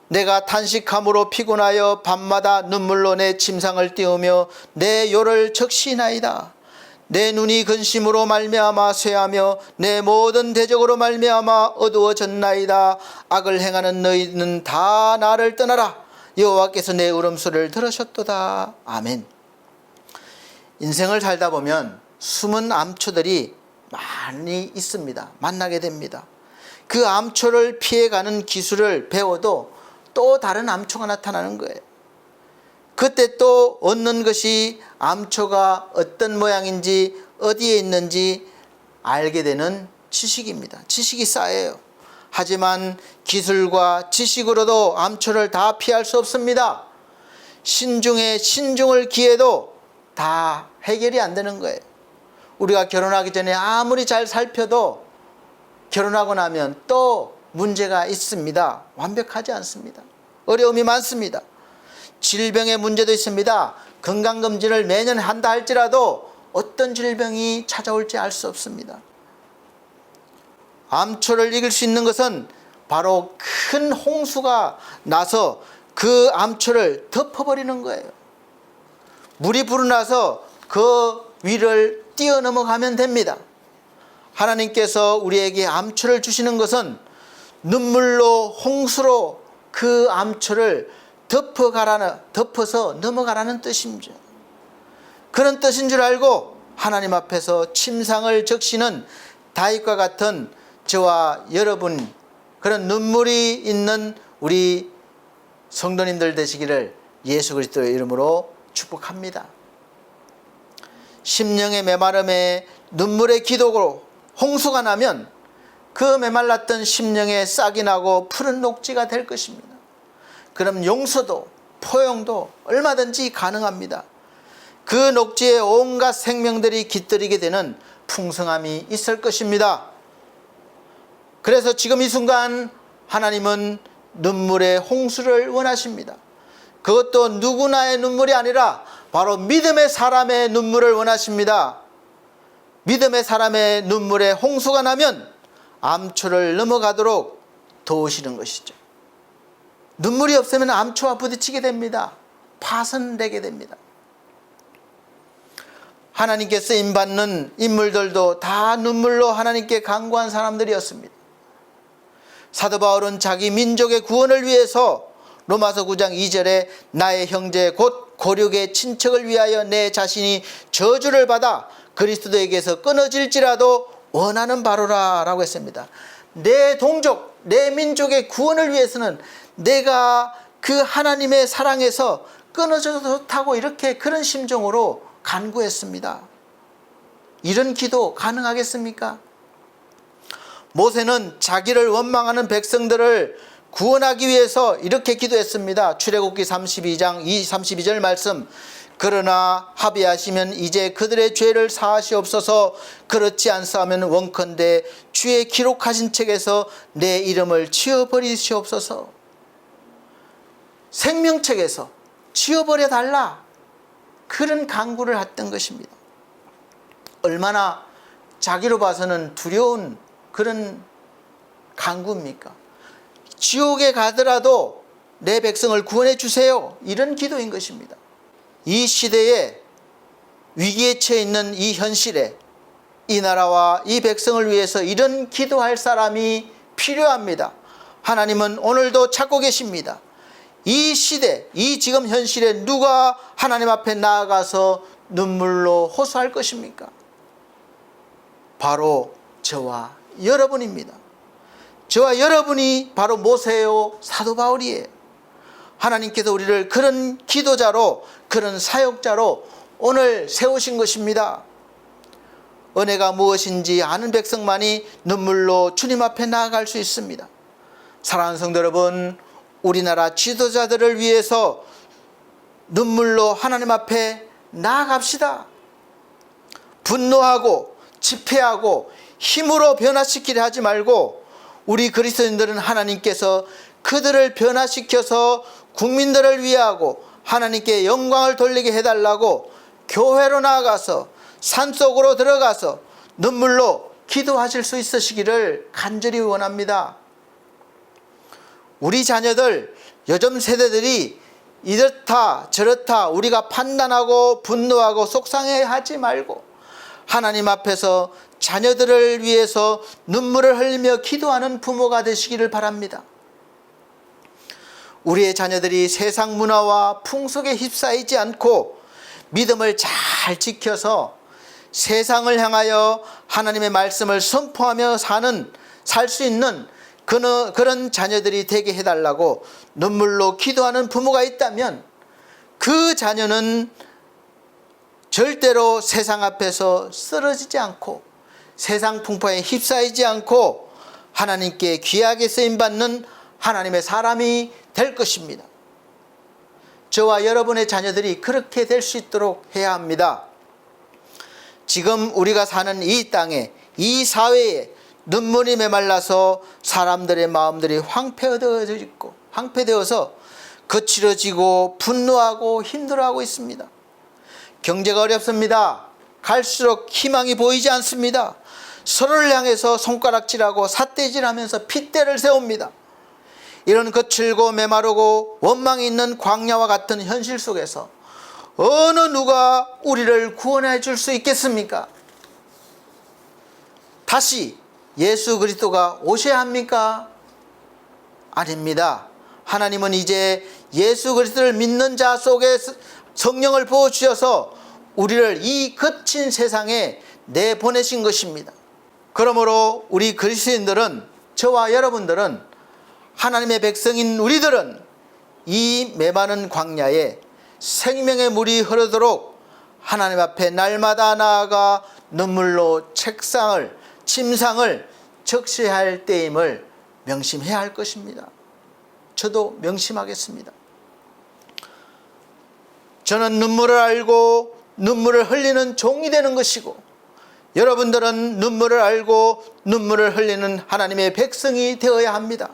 내가 탄식함으로 피곤하여 밤마다 눈물로 내 침상을 띄우며 내 요를 적시나이다. 내 눈이 근심으로 말미암아 쇠하며 내 모든 대적으로 말미암아 어두워졌나이다. 악을 행하는 너희는 다 나를 떠나라. 여호와께서 내 울음소리를 들으셨도다. 아멘. 인생을 살다 보면 숨은 암초들이 많이 있습니다. 만나게 됩니다. 그 암초를 피해가는 기술을 배워도 또 다른 암초가 나타나는 거예요. 그때 또 얻는 것이 암초가 어떤 모양인지 어디에 있는지 알게 되는 지식입니다. 지식이 쌓여요. 하지만 기술과 지식으로도 암초를 다 피할 수 없습니다. 신중에 신중을 기해도 다 해결이 안 되는 거예요. 우리가 결혼하기 전에 아무리 잘 살펴도 결혼하고 나면 또 문제가 있습니다. 완벽하지 않습니다. 어려움이 많습니다. 질병의 문제도 있습니다. 건강검진을 매년 한다 할지라도 어떤 질병이 찾아올지 알 수 없습니다. 암초를 이길 수 있는 것은 바로 큰 홍수가 나서 그 암초를 덮어버리는 거예요. 물이 불어나서 그 위를 뛰어넘어가면 됩니다. 하나님께서 우리에게 암초를 주시는 것은 눈물로 홍수로 그 암초를 덮어서 넘어가라는 뜻입니다. 그런 뜻인 줄 알고 하나님 앞에서 침상을 적시는 다윗과 같은 저와 여러분, 그런 눈물이 있는 우리 성도님들 되시기를 예수 그리스도의 이름으로 축복합니다. 심령의 메마름에 눈물의 기도로 홍수가 나면 그 메말랐던 심령에 싹이 나고 푸른 녹지가 될 것입니다. 그럼 용서도 포용도 얼마든지 가능합니다. 그 녹지에 온갖 생명들이 깃들이게 되는 풍성함이 있을 것입니다. 그래서 지금 이 순간 하나님은 눈물의 홍수를 원하십니다. 그것도 누구나의 눈물이 아니라 바로 믿음의 사람의 눈물을 원하십니다. 믿음의 사람의 눈물에 홍수가 나면 암초를 넘어가도록 도우시는 것이죠. 눈물이 없으면 암초와 부딪히게 됩니다. 파손되게 됩니다. 하나님께 쓰임받는 인물들도 다 눈물로 하나님께 간구한 사람들이었습니다. 사도 바울은 자기 민족의 구원을 위해서 로마서 9장 2절에 나의 형제 곧 고륙의 친척을 위하여 내 자신이 저주를 받아 그리스도에게서 끊어질지라도 원하는 바로라 라고 했습니다. 내 동족, 내 민족의 구원을 위해서는 내가 그 하나님의 사랑에서 끊어져도 좋다고 이렇게 그런 심정으로 간구했습니다. 이런 기도 가능하겠습니까? 모세는 자기를 원망하는 백성들을 구원하기 위해서 이렇게 기도했습니다. 출애굽기 32장 32절 말씀. 그러나 합의하시면 이제 그들의 죄를 사하시옵소서. 그렇지 않사하면 원컨대 주의 기록하신 책에서 내 이름을 지워버리시옵소서. 생명책에서 지워버려 달라, 그런 간구를 했던 것입니다. 얼마나 자기로 봐서는 두려운 그런 간구입니까? 지옥에 가더라도 내 백성을 구원해 주세요, 이런 기도인 것입니다. 이 시대에 위기에 처해 있는 이 현실에 이 나라와 이 백성을 위해서 이런 기도할 사람이 필요합니다. 하나님은 오늘도 찾고 계십니다. 이 시대, 이 지금 현실에 누가 하나님 앞에 나아가서 눈물로 호소할 것입니까? 바로 저와 여러분입니다. 저와 여러분이 바로 모세요, 사도 바울이에요. 하나님께서 우리를 그런 기도자로, 그런 사역자로 오늘 세우신 것입니다. 은혜가 무엇인지 아는 백성만이 눈물로 주님 앞에 나아갈 수 있습니다. 사랑하는 성도 여러분, 우리나라 지도자들을 위해서 눈물로 하나님 앞에 나아갑시다. 분노하고 집회하고 힘으로 변화시키려 하지 말고, 우리 그리스도인들은 하나님께서 그들을 변화시켜서 국민들을 위하고 하나님께 영광을 돌리게 해달라고 교회로 나아가서 산속으로 들어가서 눈물로 기도하실 수 있으시기를 간절히 원합니다. 우리 자녀들, 요즘 세대들이 이렇다 저렇다 우리가 판단하고 분노하고 속상해하지 말고 하나님 앞에서 자녀들을 위해서 눈물을 흘리며 기도하는 부모가 되시기를 바랍니다. 우리의 자녀들이 세상 문화와 풍속에 휩싸이지 않고 믿음을 잘 지켜서 세상을 향하여 하나님의 말씀을 선포하며 살 수 있는 그런 자녀들이 되게 해달라고 눈물로 기도하는 부모가 있다면, 그 자녀는 절대로 세상 앞에서 쓰러지지 않고 세상 풍파에 휩싸이지 않고 하나님께 귀하게 쓰임받는 하나님의 사람이 될 것입니다. 저와 여러분의 자녀들이 그렇게 될 수 있도록 해야 합니다. 지금 우리가 사는 이 땅에, 이 사회에 눈물이 메말라서 사람들의 마음들이 황폐되어서 거칠어지고 분노하고 힘들어하고 있습니다. 경제가 어렵습니다. 갈수록 희망이 보이지 않습니다. 서로를 향해서 손가락질하고 삿대질하면서 핏대를 세웁니다. 이런 거칠고 메마르고 원망이 있는 광야와 같은 현실 속에서 어느 누가 우리를 구원해 줄 수 있겠습니까? 다시 예수 그리스도가 오셔야 합니까? 아닙니다. 하나님은 이제 예수 그리스도를 믿는 자 속에 성령을 부어주셔서 우리를 이 거친 세상에 내보내신 것입니다. 그러므로 우리 그리스도인들은, 저와 여러분들은, 하나님의 백성인 우리들은 이 메마른 광야에 생명의 물이 흐르도록 하나님 앞에 날마다 나아가 눈물로 침상을 적셔야 할 때임을 명심해야 할 것입니다. 저도 명심하겠습니다. 저는 눈물을 알고 눈물을 흘리는 종이 되는 것이고, 여러분들은 눈물을 알고 눈물을 흘리는 하나님의 백성이 되어야 합니다.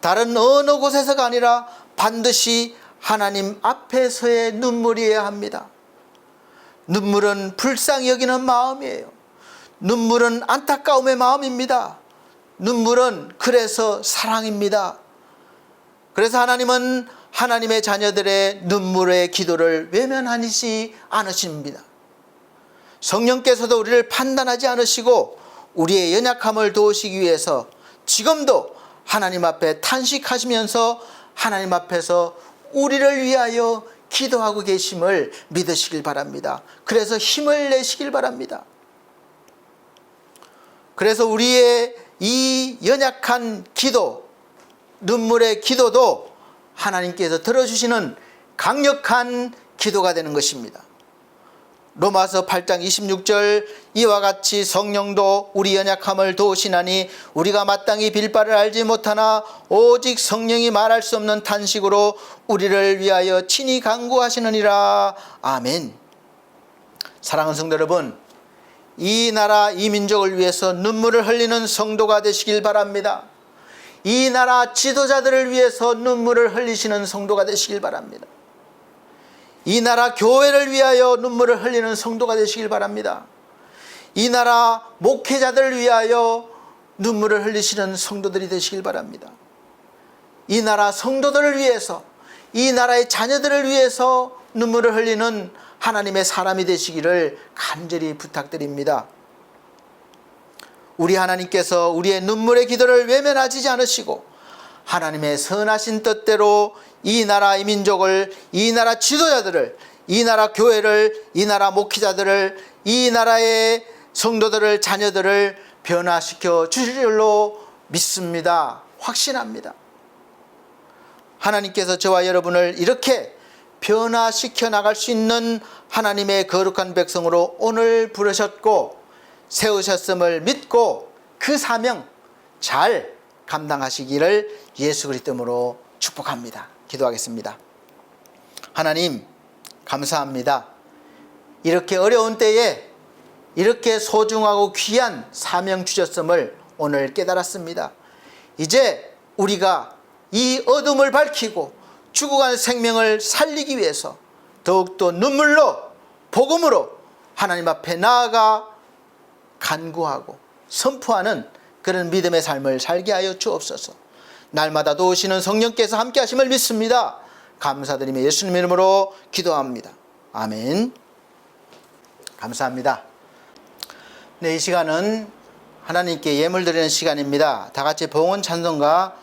다른 어느 곳에서가 아니라 반드시 하나님 앞에서의 눈물이어야 합니다. 눈물은 불쌍히 여기는 마음이에요. 눈물은 안타까움의 마음입니다. 눈물은 그래서 사랑입니다. 그래서 하나님은 하나님의 자녀들의 눈물의 기도를 외면하지 않으십니다. 성령께서도 우리를 판단하지 않으시고 우리의 연약함을 도우시기 위해서 지금도 하나님 앞에 탄식하시면서 하나님 앞에서 우리를 위하여 기도하고 계심을 믿으시길 바랍니다. 그래서 힘을 내시길 바랍니다. 그래서 우리의 이 연약한 기도, 눈물의 기도도 하나님께서 들어주시는 강력한 기도가 되는 것입니다. 로마서 8장 26절, 이와 같이 성령도 우리 연약함을 도우시나니 우리가 마땅히 빌 바를 알지 못하나 오직 성령이 말할 수 없는 탄식으로 우리를 위하여 친히 간구하시느니라. 아멘. 사랑하는 성도 여러분, 이 나라 이 민족을 위해서 눈물을 흘리는 성도가 되시길 바랍니다. 이 나라 지도자들을 위해서 눈물을 흘리시는 성도가 되시길 바랍니다. 이 나라 교회를 위하여 눈물을 흘리는 성도가 되시길 바랍니다. 이 나라 목회자들을 위하여 눈물을 흘리시는 성도들이 되시길 바랍니다. 이 나라 성도들을 위해서, 이 나라의 자녀들을 위해서 눈물을 흘리는 하나님의 사람이 되시기를 간절히 부탁드립니다. 우리 하나님께서 우리의 눈물의 기도를 외면하지 않으시고 하나님의 선하신 뜻대로 이 나라 이 민족을, 이 나라 지도자들을, 이 나라 교회를, 이 나라 목회자들을, 이 나라의 성도들을, 자녀들을 변화시켜 주실 줄로 믿습니다. 확신합니다. 하나님께서 저와 여러분을 이렇게 변화시켜 나갈 수 있는 하나님의 거룩한 백성으로 오늘 부르셨고 세우셨음을 믿고 그 사명 잘 감당하시기를 예수 그리스도 이름으로 축복합니다. 기도하겠습니다. 하나님, 감사합니다. 이렇게 어려운 때에 이렇게 소중하고 귀한 사명 주셨음을 오늘 깨달았습니다. 이제 우리가 이 어둠을 밝히고 죽어간 생명을 살리기 위해서 더욱더 눈물로, 복음으로 하나님 앞에 나아가 간구하고 선포하는 그런 믿음의 삶을 살게 하여 주옵소서. 날마다 도우시는 성령께서 함께 하심을 믿습니다. 감사드리며 예수님 이름으로 기도합니다. 아멘. 감사합니다. 네, 이 시간은 하나님께 예물 드리는 시간입니다. 다 같이 봉헌 찬송가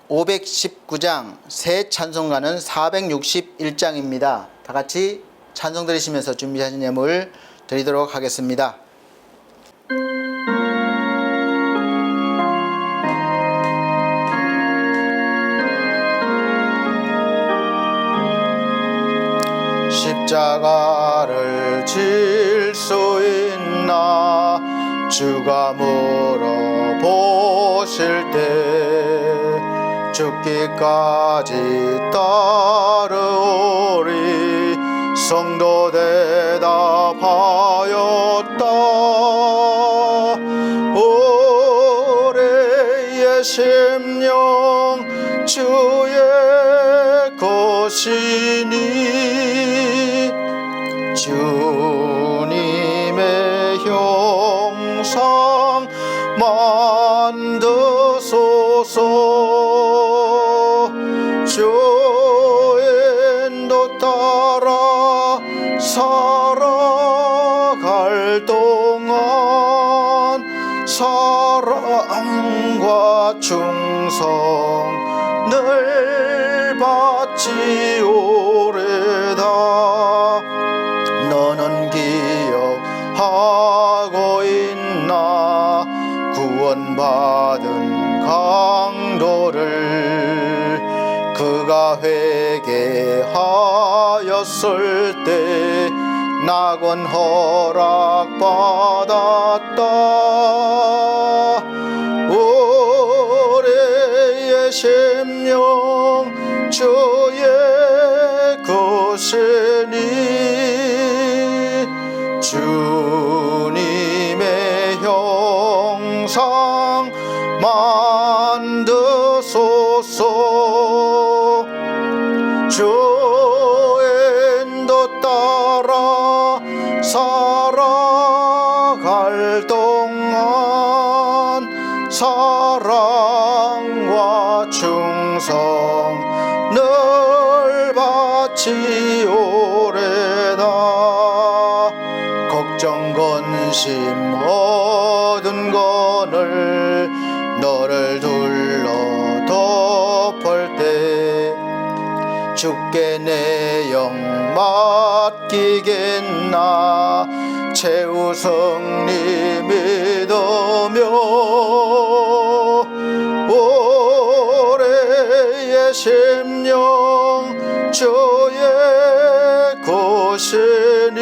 519장, 새 찬송가는 461장입니다. 다 같이 찬송 드리시면서 준비하신 예물 드리도록 하겠습니다. 십자가를 질 수 있나 주가 물어보실 때 죽기까지 따르오리 성도 대답하였다. 올해의 심령 주의 것이니 주님의 형상 만드소서. 주인도 따라 살아갈 동안 사랑과 충성 늘 받지 오래다. 너는 기억하고 있나 구원받은 강도를 그가 회개하였을 때 낙원 허락받았다. 올해의 심령 주의 것이니 주님의 형상 만드소서. 주의 인도 따라 살아갈 동안 사랑과 충성 늘 바치오래다. 걱정 근심 모든 것을 너를 둘러 덮을 때 주께 내 영 맡기겠나 최우승리 믿으며 올해의 심령 주의 것이니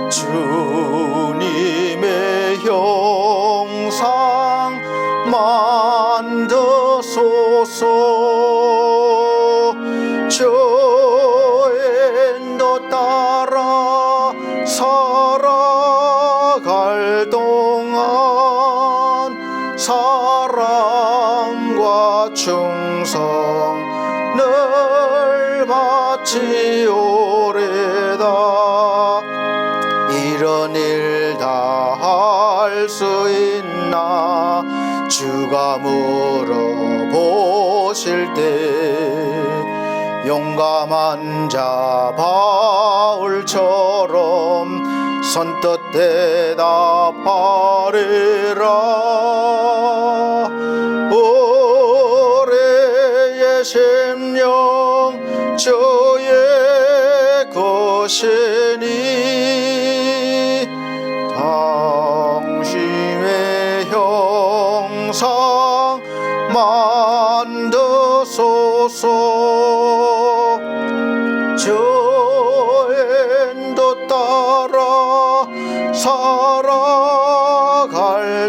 주님의 형상 만드소서. 주의 인도 따라 살아갈 동안 사랑과 충성 늘 바치오래다. 이런 일 다 할 수 있나 주가 물어보실 때 용감한 자 바울처럼 선뜻 대답하리라. 올해의 심령 주의 것이니 당신의 형상 만드소서. 주의 인도 따라 살아갈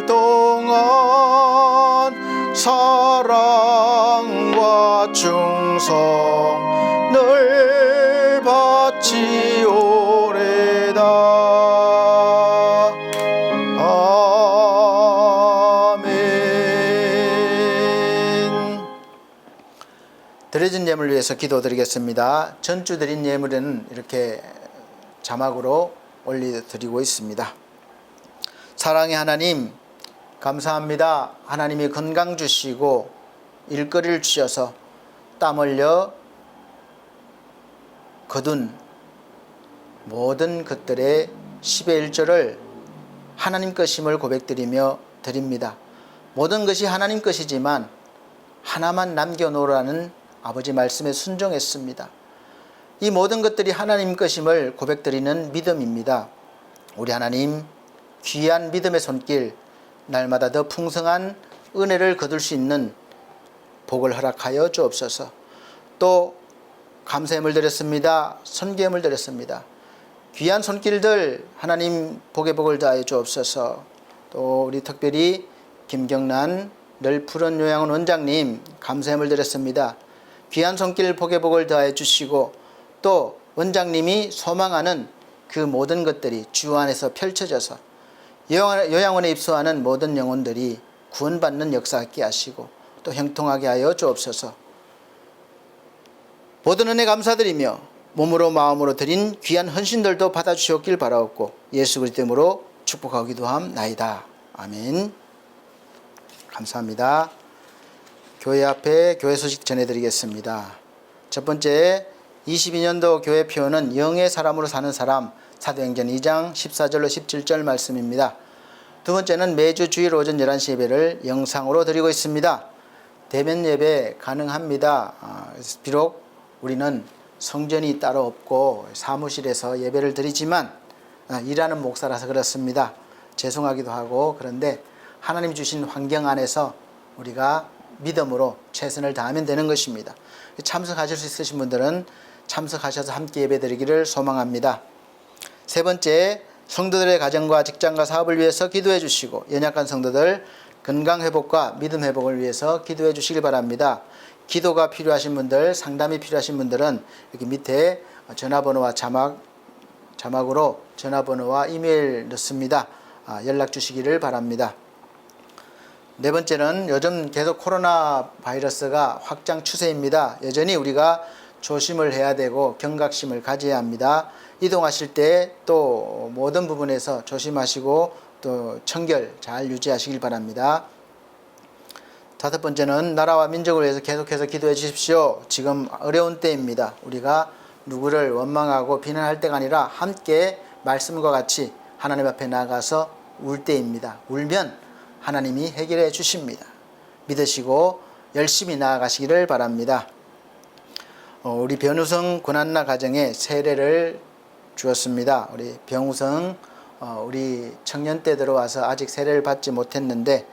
동안 사랑과 충성 늘 바치오래다. 아멘. 드려진 예물을 위해서 기도드리겠습니다. 전주 드린 예물은 이렇게 자막으로 올려드리고 있습니다. 사랑의 하나님, 감사합니다. 하나님이 건강 주시고 일거리를 주셔서 땀 흘려 거둔 모든 것들의 10의 1조를 하나님 것임을 고백드리며 드립니다. 모든 것이 하나님 것이지만 하나만 남겨놓으라는 아버지 말씀에 순종했습니다. 이 모든 것들이 하나님 것임을 고백드리는 믿음입니다. 우리 하나님, 귀한 믿음의 손길, 날마다 더 풍성한 은혜를 거둘 수 있는 복을 허락하여 주옵소서. 또 감사의 예물 드렸습니다. 선기의 예물 드렸습니다. 귀한 손길들 하나님 복의 복을 다하여 주옵소서. 또 우리 특별히 김경란 늘 푸른 요양원 원장님 감사의 예물 드렸습니다. 귀한 손길 복의 복을 다해 주시고 또 원장님이 소망하는 그 모든 것들이 주 안에서 펼쳐져서 요양원에 입소하는 모든 영혼들이 구원받는 역사 있게 하시고 또 형통하게 하여 주옵소서. 모든 은혜 감사드리며 몸으로 마음으로 드린 귀한 헌신들도 받아주셨길 바라옵고 예수 그리스도 이름으로 축복하기도 함나이다. 아멘. 감사합니다. 교회 앞에 교회 소식 전해드리겠습니다. 첫 번째, 22년도 교회 표어는 영의 사람으로 사는 사람, 사도행전 2장 14절로 17절 말씀입니다. 두 번째는 매주 주일 오전 11시 예배를 영상으로 드리고 있습니다. 대면 예배 가능합니다. 비록 우리는 성전이 따로 없고 사무실에서 예배를 드리지만 일하는 목사라서 그렇습니다. 죄송하기도 하고, 그런데 하나님 주신 환경 안에서 우리가 믿음으로 최선을 다하면 되는 것입니다. 참석하실 수 있으신 분들은 참석하셔서 함께 예배드리기를 소망합니다. 세 번째, 성도들의 가정과 직장과 사업을 위해서 기도해 주시고 연약한 성도들 건강 회복과 믿음 회복을 위해서 기도해 주시길 바랍니다. 기도가 필요하신 분들, 상담이 필요하신 분들은 여기 밑에 전화번호와 자막으로 전화번호와 이메일 넣습니다. 연락 주시기를 바랍니다. 네 번째는 요즘 계속 코로나 바이러스가 확장 추세입니다. 여전히 우리가 조심을 해야 되고 경각심을 가져야 합니다. 이동하실 때 또 모든 부분에서 조심하시고 또 청결 잘 유지하시길 바랍니다. 다섯 번째는 나라와 민족을 위해서 계속해서 기도해 주십시오. 지금 어려운 때입니다. 우리가 누구를 원망하고 비난할 때가 아니라 함께 말씀과 같이 하나님 앞에 나가서 울 때입니다. 울면 하나님이 해결해 주십니다. 믿으시고 열심히 나아가시기를 바랍니다. 우리 변우성 고난나 가정에 세례를 주었습니다. 우리 병우성 우리 청년 때 들어와서 아직 세례를 받지 못했는데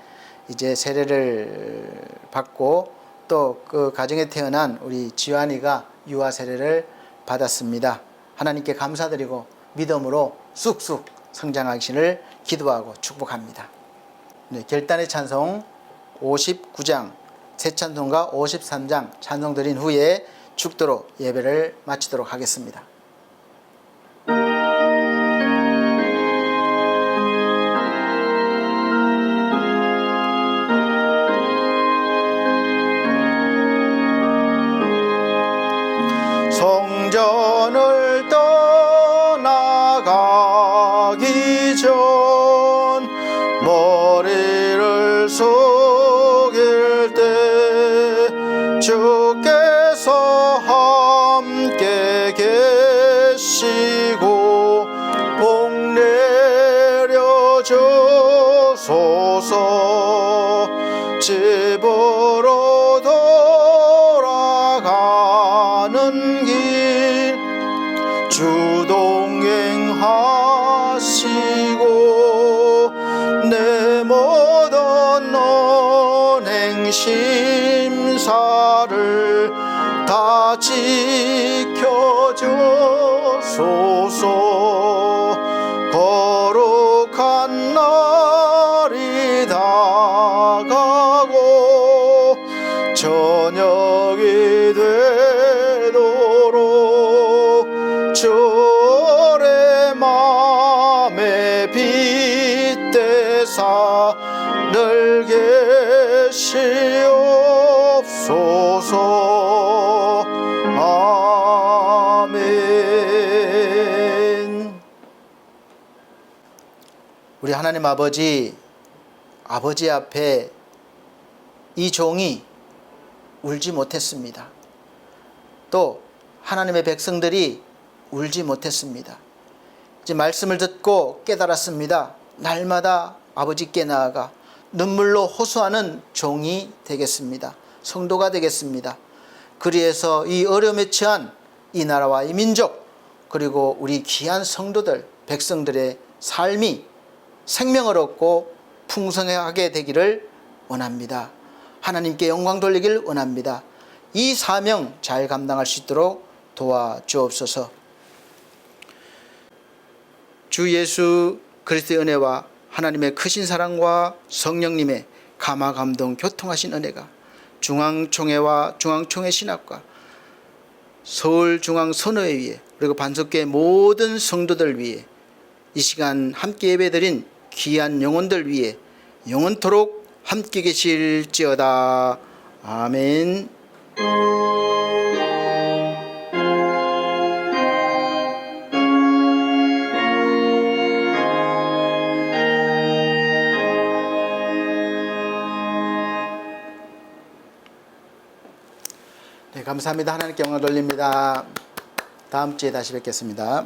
이제 세례를 받고 또 그 가정에 태어난 우리 지환이가 유아 세례를 받았습니다. 하나님께 감사드리고 믿음으로 쑥쑥 성장하시기를 기도하고 축복합니다. 네, 결단의 찬송 59장, 새 찬송가 53장 찬송 드린 후에 축도로 예배를 마치도록 하겠습니다. 성전을 떠나가기 전 머리를 숙일 때 주께서 함께 계시고 복 내려 주소서. 집으로 돌아가는 길 주동행하시고 내 모든 언행 심사를 다 지켜주소서. 거룩한 날이 다가고 저녁이 되도록 주의 맘에 빗대사 늘 계시옵소서. 아멘. 우리 하나님 아버지 앞에 이 종이 울지 못했습니다. 또 하나님의 백성들이 울지 못했습니다. 이제 말씀을 듣고 깨달았습니다. 날마다 아버지께 나아가 눈물로 호소하는 종이 되겠습니다. 성도가 되겠습니다. 그리해서 이 어려움에 처한 이 나라와 이 민족, 그리고 우리 귀한 성도들, 백성들의 삶이 생명을 얻고 풍성하게 되기를 원합니다. 하나님께 영광 돌리길 원합니다. 이 사명 잘 감당할 수 있도록 도와주옵소서. 주 예수 그리스도의 은혜와 하나님의 크신 사랑과 성령님의 감화 감동 교통하신 은혜가 중앙총회와 중앙총회 신학과 서울중앙선교회 위에 그리고 반석교회 모든 성도들 위에 이 시간 함께 예배드린 귀한 영혼들 위에 영원토록 함께 계실지어다. 아멘. 네, 감사합니다. 하나님께 영광 돌립니다. 다음 주에 다시 뵙겠습니다.